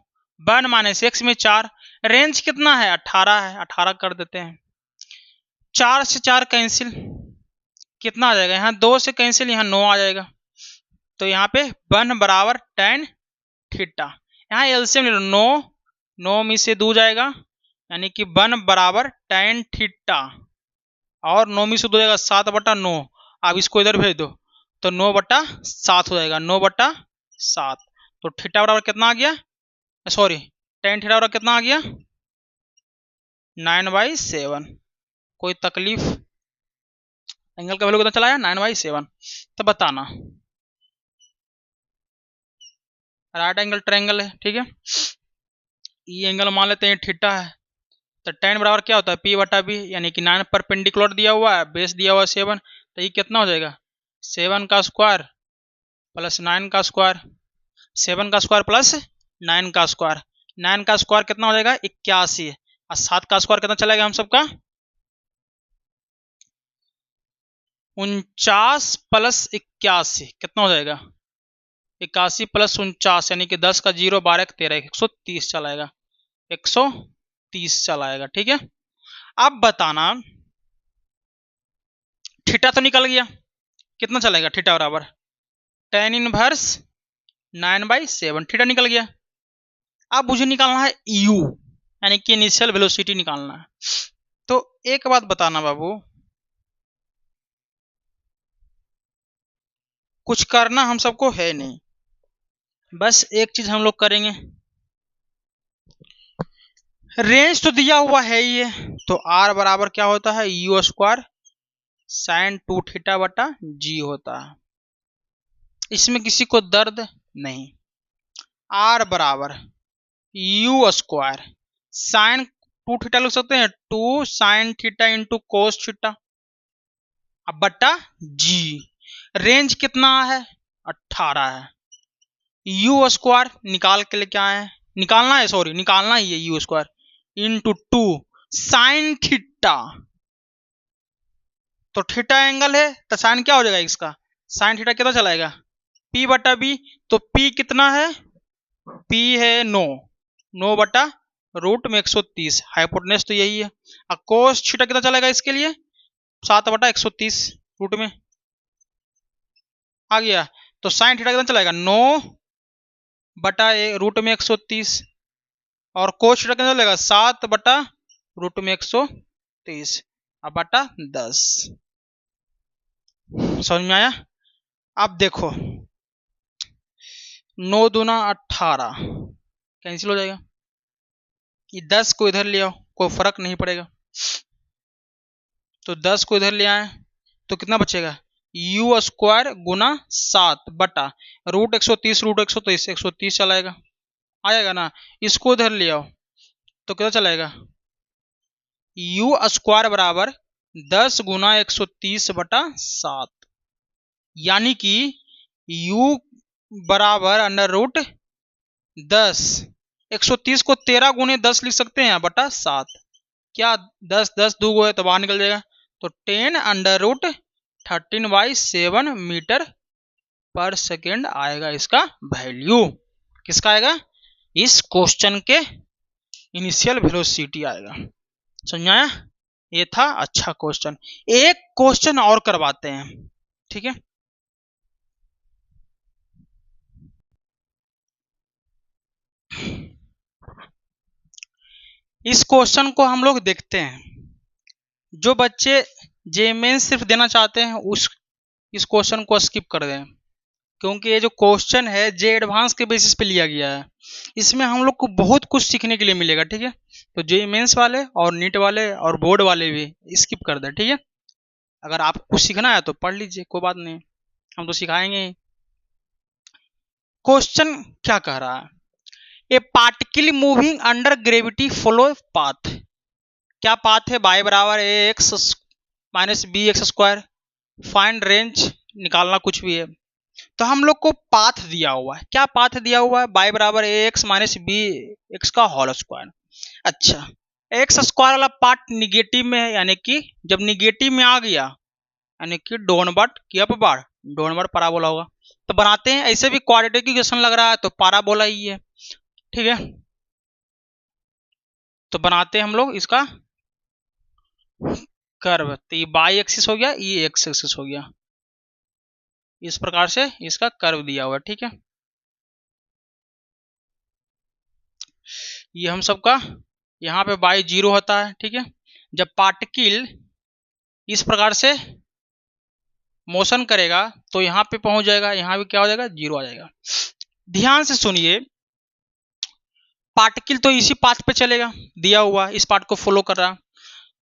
Speaker 1: 1 - x में 4, रेंज कितना है, 18 है, 18 कर देते हैं। 4 से 4 कैंसिल, कितना आ जाएगा, यहाँ 2 से कैंसिल, यहाँ 9 आ जाएगा। तो यहाँ पे 1 बराबर tan थीटा, यहाँ एलसीएम ले लो, 9 में से 2 जाएगा, यानी कि 1 बराबर tan थीटा, और 9 में से 2 जाएगा 7/9। अब इसको इधर भेज दो तो 9/7 हो जाएगा, 9/7। तो थीटा बराबर कितना आ गया, सॉरी tan थीटा बराबर कितना आ गया, 9/7। कोई तकलीफ, एंगल का वैल्यू कितना चला है, 9/7। तो बताना, राइट एंगल ट्रायंगल है। ठीक है, ये एंगल मान लेते हैं थीटा है, तो tan बराबर क्या होता है, p/b, यानी कि 9 परपेंडिकुलर दिया हुआ है, बेस दिया हुआ है 7, तो ये कितना हो जाएगा, 7 का स्क्वायर प्लस 9 का स्क्वायर, 7 का स्क्वायर प्लस 9 का स्क्वायर, 9 का स्क्वायर कितना हो जाएगा, 81, और 7 का स्क्वायर कितना चलेगा हम सबका, 49 + 81 कितना हो जाएगा, 81 + 49, यानी कि 10 का 0, 12 13, 130 चलाएगा, 130 चलाएगा। ठीक है, अब बताना थीटा तो निकल गया, कितना चलेगा, थीटा बराबर tan इनवर्स 9/7, थीटा निकल गया। अब मुझे निकालना है u, यानी कि इनिशियल वेलोसिटी निकालना है। तो एक बात बताना बाबू, कुछ करना हम सबको है नहीं, बस एक चीज हम लोग करेंगे, रेंज तो दिया हुआ है ही है, तो r बराबर क्या होता है, u² sin 2θ/g होता है, इसमें किसी को दर्द नहीं। r बराबर u² sin टू थीटा लिख सकते हैं, 2 sign theta into cos theta, अब बट्टा जी। रेंज कितना है, 18 है। यू स्क्वायर निकाल के लेके आए हैं, निकालना है, सॉरी निकालना ही है, you square into 2 sine theta, तो थीटा एंगल है तो साइन क्या हो जाएगा इसका, साइन थीटा कितना चलाएगा, पी बटा बी। तो पी कितना है, पी है 9 बटा रूट में 130, हाइपोटेनस तो यही है। अब कोस थीटा कितना चलेगा इसके लिए, 7 बटा 130 रूट में आ गया। तो साइन थीटा कितना चलेगा, 9 बटा रूट में 130, और कोस थीटा कितना चलेगा, 7 बटा रूट में 130 अब बटा 10। समझ में आया। अब देखो 9 दूना 18 कैंसिल हो जाएगा, ये 10 को इधर ले आओ, कोई फर्क नहीं पड़ेगा। तो 10 को इधर ले आए तो कितना बचेगा, यू स्क्वायर गुना 7 बटा रूट 130, रूट 130 130 चलाएगा, आएगा ना। इसको इधर ले आओ तो कितना चलाएगा, यू स्क्वायर बराबर 10 गुना 130 बटा 7, यानी कि u बराबर अंडर रूट 10, 130 को 13 गुने 10 लिख सकते हैं बटा 7, क्या 10 10 दो है तो बाहर निकल जाएगा, तो 10 अंडर रूट 13/7 मीटर पर सेकेंड आएगा इसका वैल्यू। किसका आएगा, इस क्वेश्चन के इनिशियल वेलोसिटी आएगा। समझ आया, ये था अच्छा क्वेश्चन। एक क्वेश्चन और करवाते हैं, ठीक है। इस क्वेश्चन को हम लोग देखते हैं, जो बच्चे जे मेंस सिर्फ देना चाहते हैं उस इस क्वेश्चन को स्किप कर दें, क्योंकि ये जो क्वेश्चन है जे एडवांस के बेसिस पे लिया गया है, इसमें हम लोग को बहुत कुछ सीखने के लिए मिलेगा, ठीक है। तो जे मेंस वाले और नीट वाले और बोर्ड वाले भी स्किप कर दें, ठीक है। अगर आपको कुछ सीखना है तो पढ़ लीजिए, कोई बात नहीं, हम तो सिखाएंगे। क्वेश्चन क्या कह रहा है, a particle moving under gravity follow path, क्या पाथ है, y बराबर a x minus b x square, find range निकालना कुछ भी है। तो हम लोग को पाथ दिया हुआ है, क्या पाथ दिया हुआ है, y बराबर a x minus b x का होल स्क्वायर। अच्छा, एक्स स्क्वायर वाला पार्ट निगेटिव में है, यानी कि जब निगेटिव में आ गया यानी कि डाउनवर्ड की अपवर्ड, डाउनवर्ड पैराबोला होगा। तो बनाते हैं, ऐसे भी क्वाड्रेटिक इक्वेशन लग रहा है तो पैराबोला ही है, ठीक है। तो बनाते हैं हम लोग इसका कर्व, तो ये बाई एक्सिस हो गया, ये एक्स एक्सिस हो गया, इस प्रकार से इसका कर्व दिया हुआ है, ठीक है। ये हम सबका यहाँ पे बाई 0 होता है, ठीक है। जब पार्टिकल इस प्रकार से मोशन करेगा तो यहाँ पे पहुंच जाएगा, यहाँ भी क्या हो जाएगा, 0 आ जाएगा। ध्यान से सुनिए, पार्टिकल तो इसी पाथ पे चलेगा, दिया हुआ इस पार्ट को फॉलो कर रहा।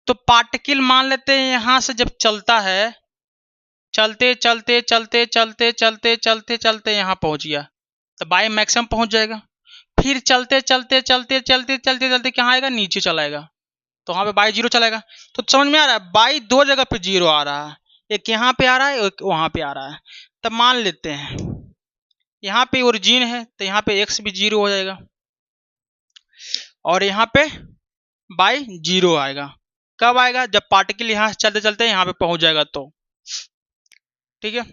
Speaker 1: तो पार्टिकल मान लेते हैं यहां से जब चलता है, चलते चलते चलते चलते चलते चलते चलते यहाँ पहुंच गया तो बाई मैक्सिमम पहुंच जाएगा। फिर चलते चलते चलते चलते चलते चलते कहाँ आएगा, नीचे चलाएगा, तो वहां पे बाई 0 चलाएगा। तो समझ में आ रहा है, बाई दो जगह पे 0 आ रहा है, एक यहाँ पे आ रहा है, एक वहां पे आ रहा है। तब मान लेते हैं यहाँ पे ओरिजिन है तो यहाँ पे एक्स भी 0 हो जाएगा, और यहाँ पे बाई 0 आएगा। कब आएगा, जब पार्टिकल यहाँ से चलते चलते यहाँ पे पहुंच जाएगा तो, ठीक है।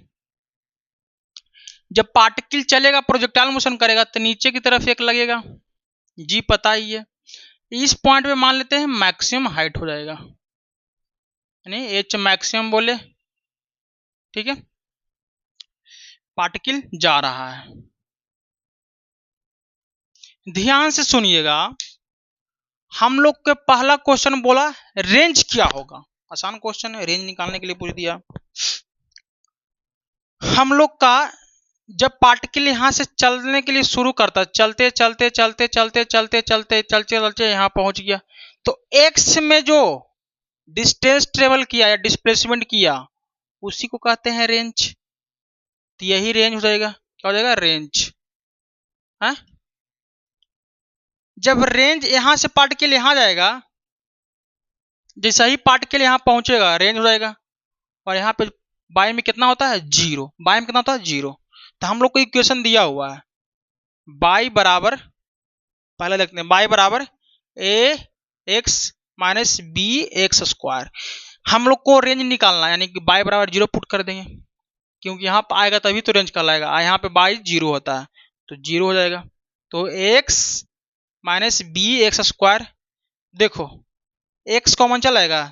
Speaker 1: जब पार्टिकल चलेगा, प्रोजेक्टाइल मोशन करेगा तो नीचे की तरफ एक लगेगा, जी पता ही है। इस पॉइंट पे मान लेते हैं मैक्सिमम हाइट हो जाएगा, यानी एच मैक्सिमम बोले, ठीक है। पार्टिकल जा रहा है, ध्यान से सुनिएगा। हम लोग के पहला क्वेश्चन बोला रेंज क्या होगा, आसान क्वेश्चन है, रेंज निकालने के लिए पूछ दिया। हम लोग का जब पार्टिकल यहां से चलने के लिए शुरू करता, चलते चलते चलते चलते चलते चलते चलते चलते यहां पहुंच गया, तो एक्स में जो डिस्टेंस ट्रेवल किया या डिस्प्लेसमेंट किया उसी को कहते हैं रेंज। तो यही रेंज हो जाएगा, क्या हो जाएगा, रेंज है। जब रेंज यहां से पार्टिकल यहां जाएगा जैसे ही पार्ट के लिए यहाँ पहुंचेगा रेंज हो जाएगा, और यहाँ पे बाई में कितना होता है 0, बाई में कितना होता है 0। तो हम लोग को इक्वेशन दिया हुआ है बाई बराबर, पहले देखते हैं, बाई बराबर a x minus b x square. हम लोग को रेंज निकालना है, यानी कि बाई बराबर 0 पुट कर देंगे, क्योंकि यहाँ पर आएगा तभी तो रेंज कहलाएगा। यहाँ पे बाई 0 होता है तो 0 हो जाएगा। तो x minus b x square, देखो एक्स कॉमन चलाएगा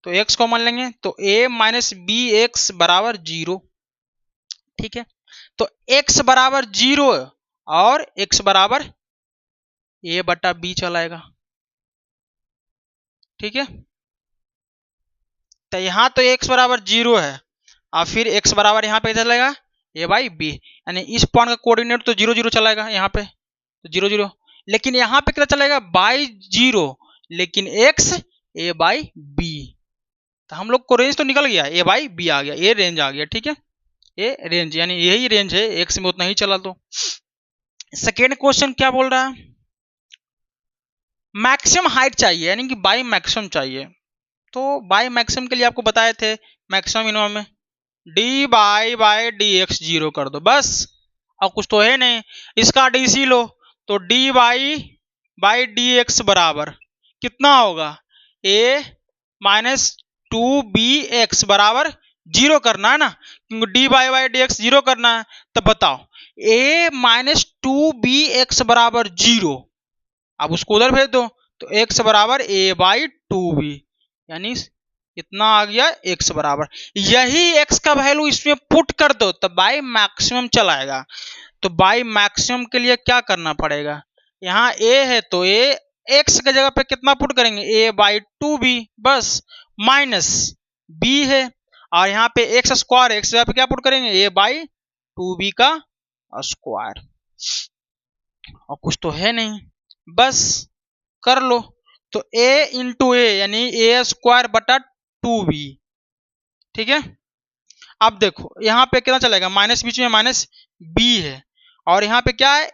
Speaker 1: तो एक्स कॉमन लेंगे, तो ए माइनस बी एक्स बराबर 0। ठीक है, तो एक्स बराबर 0 और एक्स बराबर ए बटा बी चलाएगा। ठीक है, तो यहाँ तो एक्स बराबर 0 है, और फिर एक्स बराबर यहाँ पे चलेगा ए बाई बी, यानी इस पॉइंट का कोऑर्डिनेट तो 0 0 चलाएगा यहाँ पे, तो 0 0। लेकिन यहाँ पे कितना चलेगा बाई 0, लेकिन एक्स ए बाई बी। तो हम लोग को रेंज तो निकल गया, ए बाई बी आ गया, ए रेंज आ गया। ठीक है, ए रेंज यानी यही रेंज है, एक्स में उतना ही चला। तो सेकेंड क्वेश्चन क्या बोल रहा है, मैक्सिमम हाइट चाहिए, यानी कि बाई मैक्सिमम चाहिए। तो बाई मैक्सिमम के लिए आपको बताए थे मैक्सिमम मिनिमम में डी बाई डी एक्स 0 कर दो बस, और कुछ तो है नहीं। इसका डीसी लो, तो डी बाई डी एक्स बराबर कितना होगा, ए माइनस 2bx बराबर 0 करना है ना, क्योंकि डी बाई डी एक्स 0 करना है। तब बताओ a माइनस 2bx बराबर 0, अब उसको उधर भेज दो, तो x बराबर a बाई 2b, यानी कितना आ गया x बराबर, यही x का वैल्यू इसमें पुट कर दो तो बाई मैक्सिमम चलाएगा। तो बाई मैक्सिमम के लिए क्या करना पड़ेगा, यहाँ a है तो a x की जगह पे कितना पुट करेंगे a बाई 2b बस, माइनस b है, और यहाँ पे एक्स स्क्वायर, एक्स जगह पे क्या पुट करेंगे a बाई 2b का स्क्वायर, और कुछ तो है नहीं, बस कर लो। तो a इंटू ए यानी ए स्क्वायर बटा 2b। ठीक है, अब देखो यहाँ पे कितना चलेगा, माइनस बीच में माइनस b है, और यहाँ पे क्या है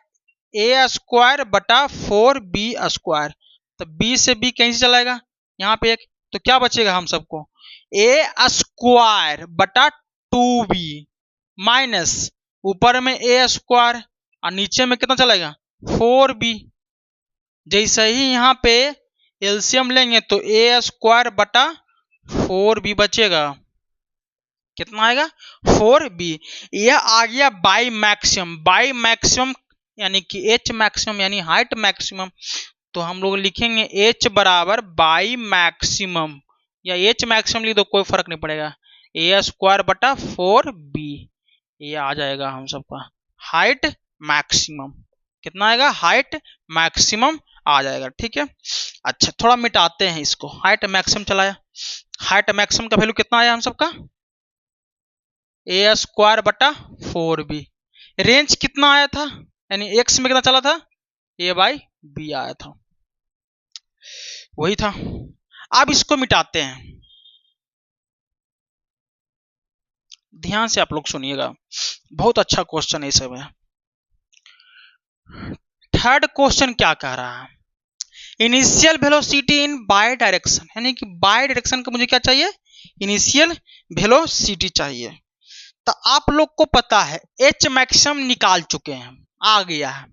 Speaker 1: ए स्क्वायर बटा 4b स्क्वायर, तो b से b कहीं से चलाएगा यहाँ पे एक, तो क्या बचेगा हम सबको ए स्क्वायर बटा 2b माइनस ऊपर में ए स्क्वायर और नीचे में कितना चलेगा 4b। जैसे ही यहाँ पे एलसीएम लेंगे तो ए स्क्वायर बटा 4b बचेगा, कितना आएगा 4b। यह आ गया बाई मैक्सिमम, बाई मैक्सिमम यानी कि एच मैक्सिमम यानी हाइट मैक्सिमम। तो हम लोग लिखेंगे एच बराबर बाई मैक्सिमम, या एच मैक्सिमम लिख दो कोई फर्क नहीं पड़ेगा, ए स्क्वायर बटा 4b, ये आ जाएगा हम सबका हाइट मैक्सिमम। कितना आएगा हाइट मैक्सिमम आ जाएगा। ठीक है, अच्छा थोड़ा मिटाते हैं इसको, हाइट मैक्सिमम चलाया, हाइट मैक्सिमम का वैल्यू कितना आया हम सबका ए स्क्वायर बटा 4b, रेंज कितना आया था यानी एक्स में कितना चला था ए बाई बी आया था, वही था। अब इसको मिटाते हैं, ध्यान से आप लोग सुनिएगा, बहुत अच्छा क्वेश्चन है सब है। थर्ड क्वेश्चन क्या कह रहा है, इनिशियल वेलोसिटी इन बाय डायरेक्शन, यानी कि बाय डायरेक्शन का मुझे क्या चाहिए इनिशियल वेलोसिटी चाहिए। तो आप लोग को पता है एच मैक्सिमम निकाल चुके हैं, आ गया है।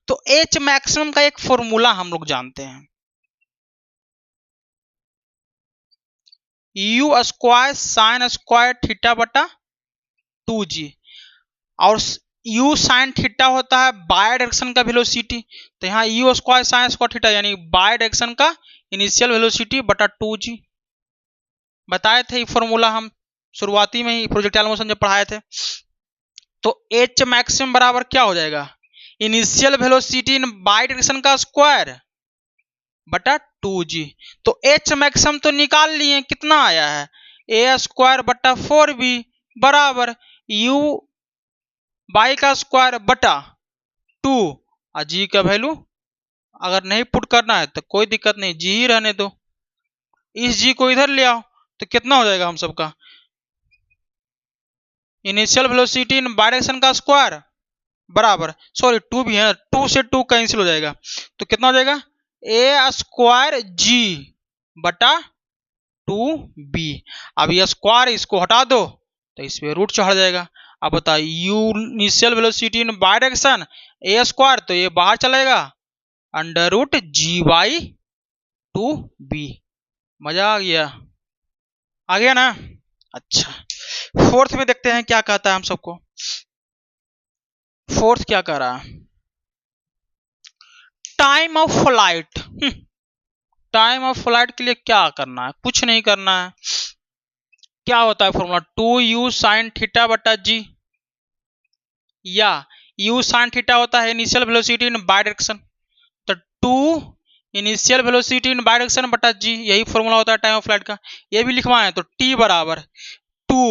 Speaker 1: तो एच मैक्सिमम का एक फॉर्मूला हम लोग जानते हैं, you square sine square theta बटा 2g, और यू साइन थीटा होता है बाय डायरेक्शन का वेलोसिटी, तो यहाँ you square sine square theta यानी बाय डायरेक्शन का इनिशियल वेलोसिटी बटा 2g। बताए थे ये फॉर्मूला हम शुरुआती में ही प्रोजेक्टाइल मोशन जब पढ़ाए थे। तो एच मैक्सिमम बराबर क्या हो जाएगा इनिशियल वेलोसिटी इन बाय डायरेक्शन का स्क्वायर बटा 2g। तो एच मैक्सिमम तो निकाल लिए, कितना आया है ए स्क्वायर बटा 4b बराबर यू बाई का स्क्वायर बटा 2, और जी का वैल्यू अगर नहीं पुट करना है तो कोई दिक्कत नहीं, जी ही रहने दो, इस जी को इधर ले आओ तो कितना हो जाएगा हम सबका इनिशियल वेलोसिटी इन बाय डायरेक्शन का स्क्वायर बराबर, सॉरी 2 भी है, 2 से 2 कैंसिल हो जाएगा, तो कितना हो जाएगा ए स्क्वायर जी बटा 2b। अब ये स्क्वायर इसको हटा दो तो इस पे रूट चढ़ जाएगा। अब बताओ you initial velocity in y direction A square, तो ये बाहर चलेगा under root g by 2b। मजा आ गया ना। अच्छा फोर्थ में देखते हैं क्या कहता है हम सबको। फोर्थ क्या कह रहा है, time of flight. Time of flight के लिए क्या करना है, कुछ नहीं करना है। क्या होता है फॉर्मूला, 2u साइन थीटा बटा जी, या u साइन थीटा होता है initial velocity in y direction, तो 2 initial velocity in y direction बटा जी, यही फॉर्मूला होता है टाइम ऑफ फ्लाइट का। ये भी लिखवाएं तो t बराबर 2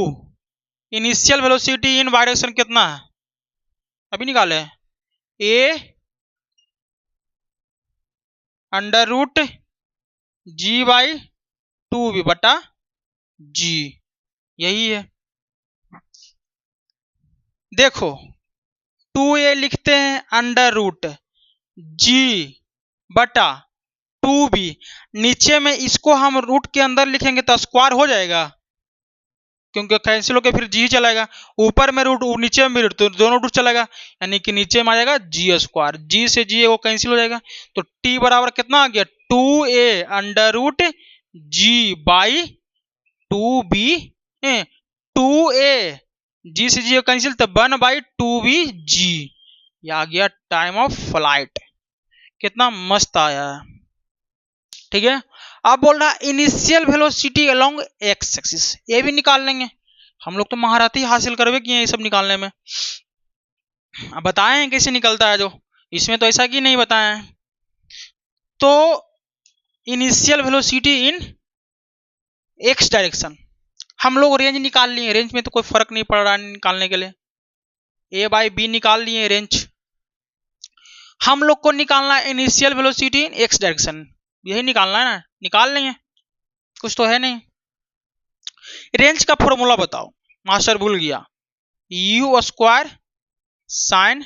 Speaker 1: initial velocity in y direction कितना है अभी निकाले, a under root g by 2b बटा जी, यही है। देखो 2a लिखते हैं अंडर रूट जी बटा 2b, नीचे में इसको हम रूट के अंदर लिखेंगे तो स्क्वायर हो जाएगा, क्योंकि कैंसिल होकर फिर जी चलाएगा। ऊपर में रूट नीचे में भी रूट, तो दोनों रूट चलेगा, यानी कि नीचे में आ जाएगा जी स्क्वायर, जी से जी वो कैंसिल हो जाएगा। तो टी बराबर कितना आ गया, 2a under root g by 2b, 2a g से जी कैंसिल तो 1 बाई 2b जी, ये आ गया टाइम ऑफ फ्लाइट। कितना मस्त आया है, ठीक है। अब बोल रहा है initial velocity along x axis, ये भी निकाल लेंगे हम लोग, तो महारत ही हासिल करवे किए ये सब निकालने में। अब बताएं कैसे निकलता है, जो इसमें तो ऐसा कि नहीं बताया है। तो initial velocity in x direction, हम लोग रेंज निकाल लिए, रेंज में तो कोई फर्क नहीं पड़ रहा है निकालने के लिए, ए बाई बी निकाल लिए रेंज। हम लोग को निकालना है initial velocity in x direction, यही निकालना है ना, निकाल लेंगे, कुछ तो है नहीं। रेंज का फॉर्मूला बताओ, मास्टर भूल गया, यू स्क्वायर साइन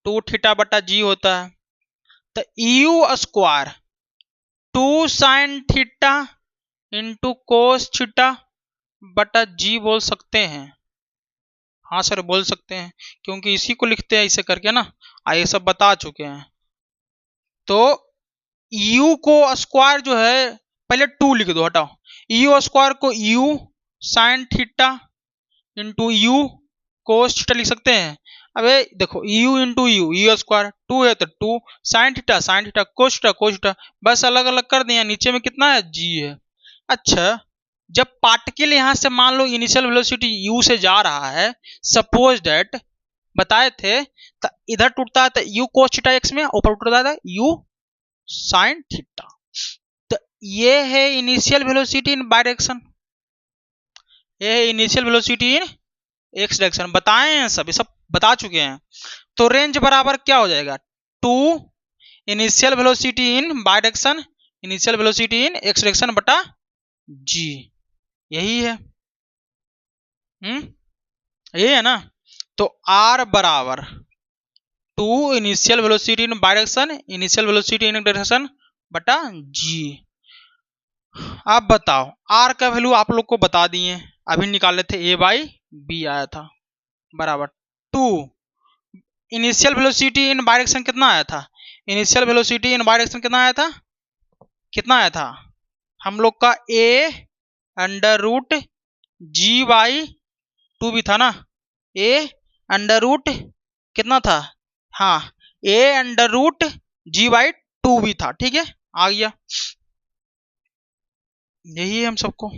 Speaker 1: 2 थीटा बटा जी होता है, तो you square 2 sign theta into cos theta बटा जी बोल सकते हैं। हाँ सर बोल सकते हैं, क्योंकि इसी को लिखते हैं इसे करके ना, ये सब बता चुके हैं। तो u को स्क्वायर जो है पहले 2 लिख दो, हटाओ, u स्क्वायर को u sign theta into u cos theta लिख सकते हैं। अबे देखो u इंटू u स्क्वायर 2 है तो 2 साइन थीटा कोस थीटा, बस अलग अलग कर दिया, नीचे में कितना है g है। अच्छा जब पार्टिकल यहां से मान लो इनिशियल वेलोसिटी u से जा रहा है, सपोज दैट बताए थे, तो इधर टूटता है तो u कोस थीटा एक्स में, ऊपर टूटता है u साइन थीटा, तो ये है initial velocity in y direction, ये है initial velocity in x direction, बताए हैं सब, ये सब बता चुके हैं। तो रेंज बराबर क्या हो जाएगा, 2 initial velocity in y direction initial velocity in x direction बटा जी, यही है। यही है ना। तो r बराबर 2 initial velocity in y direction initial velocity in direction बटा जी। अब बताओ r का वैल्यू आप लोग को बता दिए, अभी निकाले थे a बाई बी आया था, बराबर 2 initial velocity in y direction कितना आया था, initial velocity in y direction कितना आया था हम लोग का, a under root g by 2 भी था ना, a अंडर रूट कितना था, हाँ a under root g by 2 भी था, ठीक है आ गया, यही है हम सबको।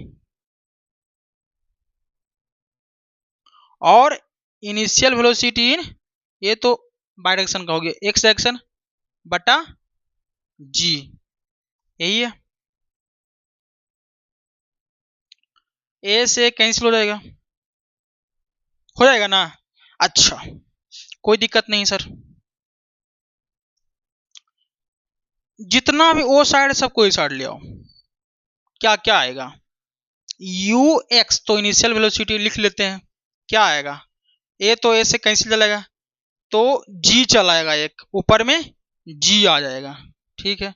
Speaker 1: और इनिशियल वेलोसिटी इन, ये तो बाई डायरेक्शन का हो गया, एक्स डायरेक्शन बटा जी, यही है। ए से कैंसिल हो जाएगा ना। अच्छा कोई दिक्कत नहीं सर, जितना भी ओ साइड सबको इस साइड ले आओ, क्या क्या आएगा, यू एक्स तो इनिशियल वेलोसिटी लिख लेते हैं, क्या आएगा, ए तो ए से कैंसिल चलेगा, तो जी चलाएगा, एक ऊपर में जी आ जाएगा, ठीक है।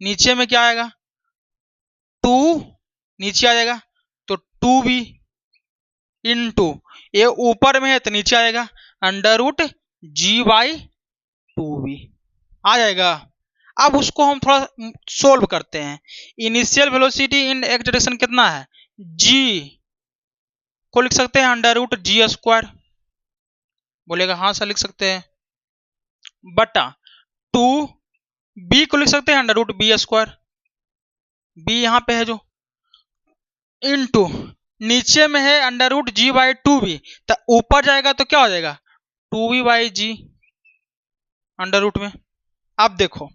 Speaker 1: नीचे में क्या आएगा, टू नीचे आ जाएगा तो 2b इंटू ये ऊपर में है तो नीचे आएगा under root g by 2b आ जाएगा। अब उसको हम थोड़ा सोल्व करते हैं। Initial velocity in x direction कितना है, g को लिख सकते हैं अंडर रूट जी स्क्वायर, बोलेगा हाँ सर लिख सकते हैं, बटा 2b को लिख सकते हैं under root b square, b यहाँ पे है जो, इंटू नीचे में है under root g by 2b, तो ऊपर जाएगा तो क्या हो जाएगा 2b by ji under root में। अब देखो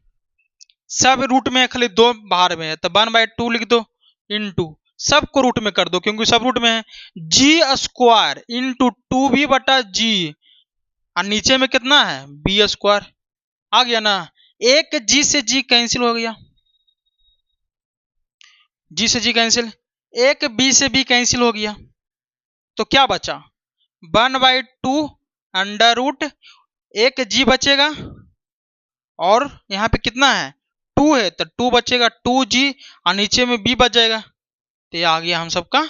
Speaker 1: सब रूट में खाली 2 बाहर में है तो 1/2 लिख दो इंटू सबको रूट में कर दो क्योंकि सब रूट में है, जी स्क्वायर इंटू 2b बटा जी और नीचे में कितना है बी स्क्वायर। आ गया ना, एक जी से जी कैंसिल हो गया, जी से जी कैंसिल, एक बी से बी कैंसिल हो गया तो क्या बचा 1/2 अंडर रूट, एक जी बचेगा और यहाँ पे कितना है 2 है तो 2 बचेगा 2g और नीचे में b बच जाएगा तो ये आ गया हम सबका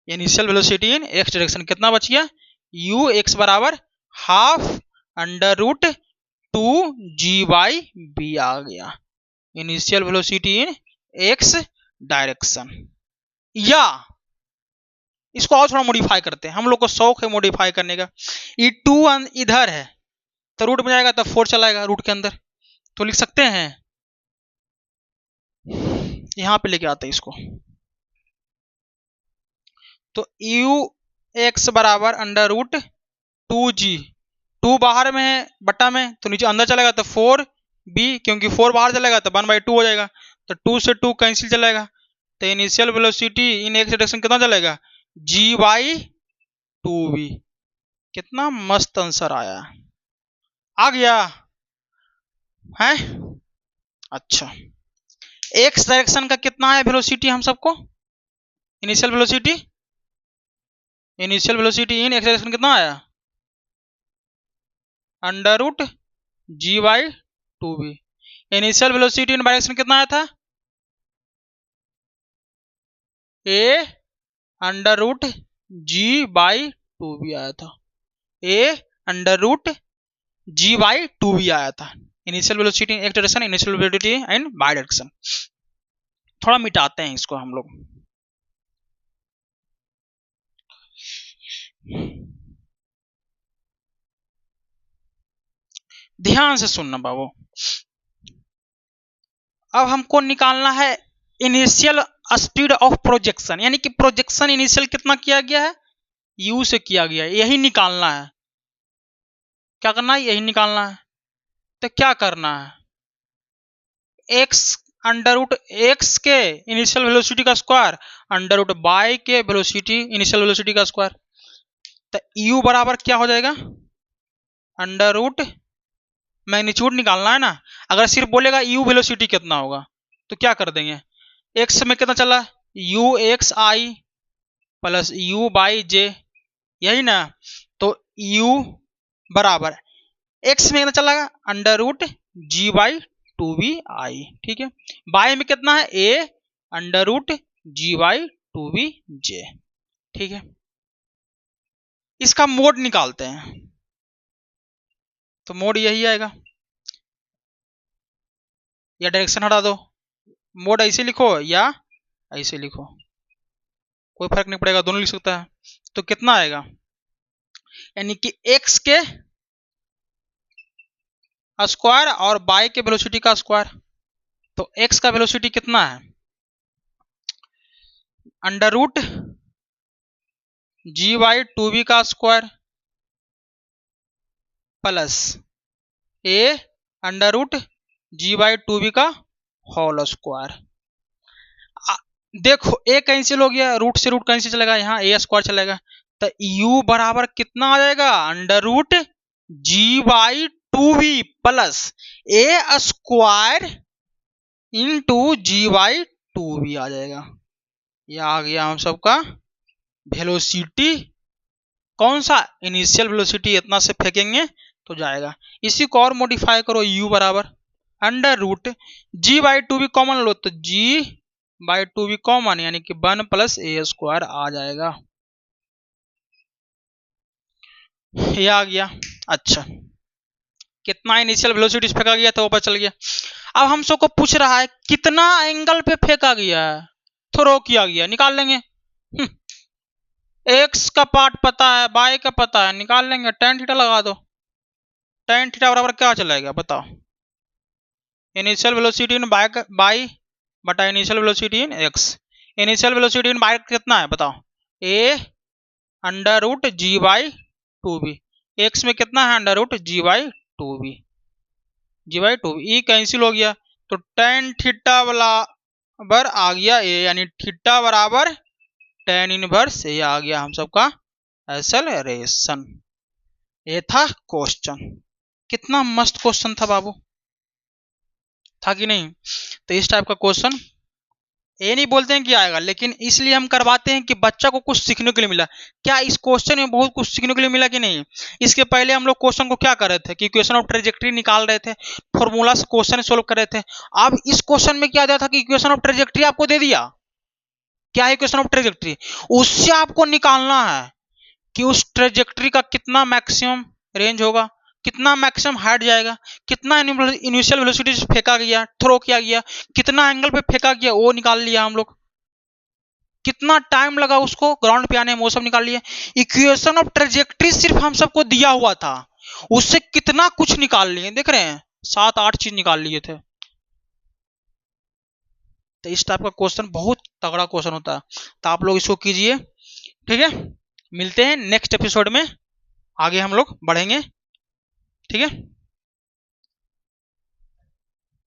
Speaker 1: initial velocity in x direction. कितना बच गया u x बराबर half under root 2g by b आ गया initial velocity in x direction. या इसको और थोड़ा मॉडिफाई करते हैं, हम लोग को शौक है मॉडिफाई करने का। ये 2 इधर है तो रूट में जाएगा तो 4 चलाएगा रूट के अंदर, तो लिख सकते हैं यहां पे लेके आते हैं इसको, तो u x बराबर अंडर रूट 2g, 2 बाहर में है बट्टा में तो नीचे अंदर चलेगा तो 4b, क्योंकि 4 बाहर चलेगा तो 1/2 हो जाएगा तो 2 से 2 कैंसिल चलेगा तो initial velocity in x direction कितना चलेगा g बाई 2b। कितना मस्त आंसर आया, आ गया है। अच्छा एक्स डायरेक्शन का कितना है वेलोसिटी हम सबको, initial velocity, initial velocity in x direction कितना आया under root g by 2b। Initial velocity in direction कितना आया था a under root g by 2b आया था, a under root g by 2b आया था। Initial velocity in x direction, initial velocity in y direction. थोड़ा मिटाते हैं इसको हम लोग, ध्यान से सुनना बाबू। अब हमको निकालना है इनिशियल स्पीड ऑफ प्रोजेक्शन, यानी कि प्रोजेक्शन इनिशियल कितना किया गया है u से किया गया है, यही निकालना है। क्या करना है यही निकालना है, तो क्या करना है x अंडर रूट एक्स के इनिशियल वेलोसिटी का स्क्वायर अंडर रूट बाई के वेलोसिटी इनिशियल वेलोसिटी का स्क्वायर, तो u बराबर क्या हो जाएगा अंडर रूट, मैग्नीट्यूड निकालना है ना, अगर सिर्फ बोलेगा u वेलोसिटी कितना होगा तो क्या कर देंगे x में कितना चला u x i plus u y j, यही ना, तो u बराबर x में कितना चला under root g by 2b i, ठीक है। बाई में कितना है a under root g by 2b j, ठीक है। इसका मोड निकालते हैं तो मोड यही आएगा, या डायरेक्शन हटा दो, मोड ऐसे लिखो या ऐसे लिखो कोई फर्क नहीं पड़ेगा, दोनों लिख सकता है। तो कितना आएगा यानी कि x के स्क्वायर और y के वेलोसिटी का स्क्वायर, तो x का वेलोसिटी कितना है under root g by 2b का square plus a under root g by 2b का होल स्क्वायर। देखो a कैंसिल हो गया, रूट से रूट कैंसिल चलेगा, यहाँ a स्क्वायर चलेगा, तो u बराबर कितना आ जाएगा under root g by 2b plus a square into g by 2b आ जाएगा। यह आ गया हम सबका वेलोसिटी, कौन सा इनिशियल वेलोसिटी, इतना से फेंकेंगे तो जाएगा। इसी को और मॉडिफाई करो, u बराबर under root g by 2b common लो तो g बाई 2b कॉमन, यानी कि 1 प्लस ए स्क्वायर आ जाएगा। ये आ गया। अच्छा, कितना इनिशियल वेलोसिटी फेंका गया था वो पता चल गया। अब हम सबको पूछ रहा है कितना एंगल पे फेंका गया है, थ्रो किया गया, निकाल लेंगे। एक्स का पार्ट पता है, बाई का पता है, निकाल लेंगे। tan थीटा लगा दो, tan थीटा बराबर क्या चलेगा बताओ, इनिशियल वेलोसिटी इन बाई बटा initial velocity in x. Initial velocity in y कितना है बताओ, a under root g by 2b। X में कितना है, under root g by 2b, g by 2b। ई कैंसिल हो गया तो tan थीटा बराबर आ गया a, यानी थीटा बराबर tan इनवर्स ए आ गया हम सबका एक्सेलरेशन। ये था क्वेश्चन। कितना मस्त क्वेश्चन था बाबू, था कि नहीं? तो इस टाइप का क्वेश्चन ये नहीं बोलते हैं कि आएगा, लेकिन इसलिए हम करवाते हैं कि बच्चा को कुछ सीखने के लिए मिला। क्या इस क्वेश्चन में बहुत कुछ सीखने के लिए मिला कि नहीं? इसके पहले हम लोग क्वेश्चन को क्या कर रहे थे कि इक्वेशन ऑफ ट्रेजेक्ट्री निकाल रहे थे, फॉर्मूला से क्वेश्चन सोल्व कर रहे थे। अब इस क्वेश्चन में क्या दिया था कि इक्वेशन ऑफ ट्रेजेक्ट्री आपको दे दिया। क्या है इक्वेशन ऑफ ट्रेजेक्ट्री? उससे आपको निकालना है कि उस ट्रेजेक्ट्री का कितना मैक्सिमम रेंज होगा, कितना मैक्सिमम हाइट जाएगा, कितना इनिशियल वेलोसिटी फेंका गया, थ्रो किया गया, कितना एंगल पे फेंका गया वो निकाल लिया हम लोग, कितना टाइम लगा उसको ग्राउंड पे आने में वो सब निकाल लिया। इक्वेशन ऑफ ट्रेजेक्ट्री सिर्फ हम सबको दिया हुआ था, उससे कितना कुछ निकाल लिए, देख रहे हैं 7-8 चीज निकाल लिए थे। तो इस टाइप का क्वेश्चन बहुत तगड़ा क्वेश्चन होता है, तो आप लोग इसको कीजिए। ठीक है, मिलते हैं नेक्स्ट एपिसोड में, आगे हम लोग बढ़ेंगे। ठीक है।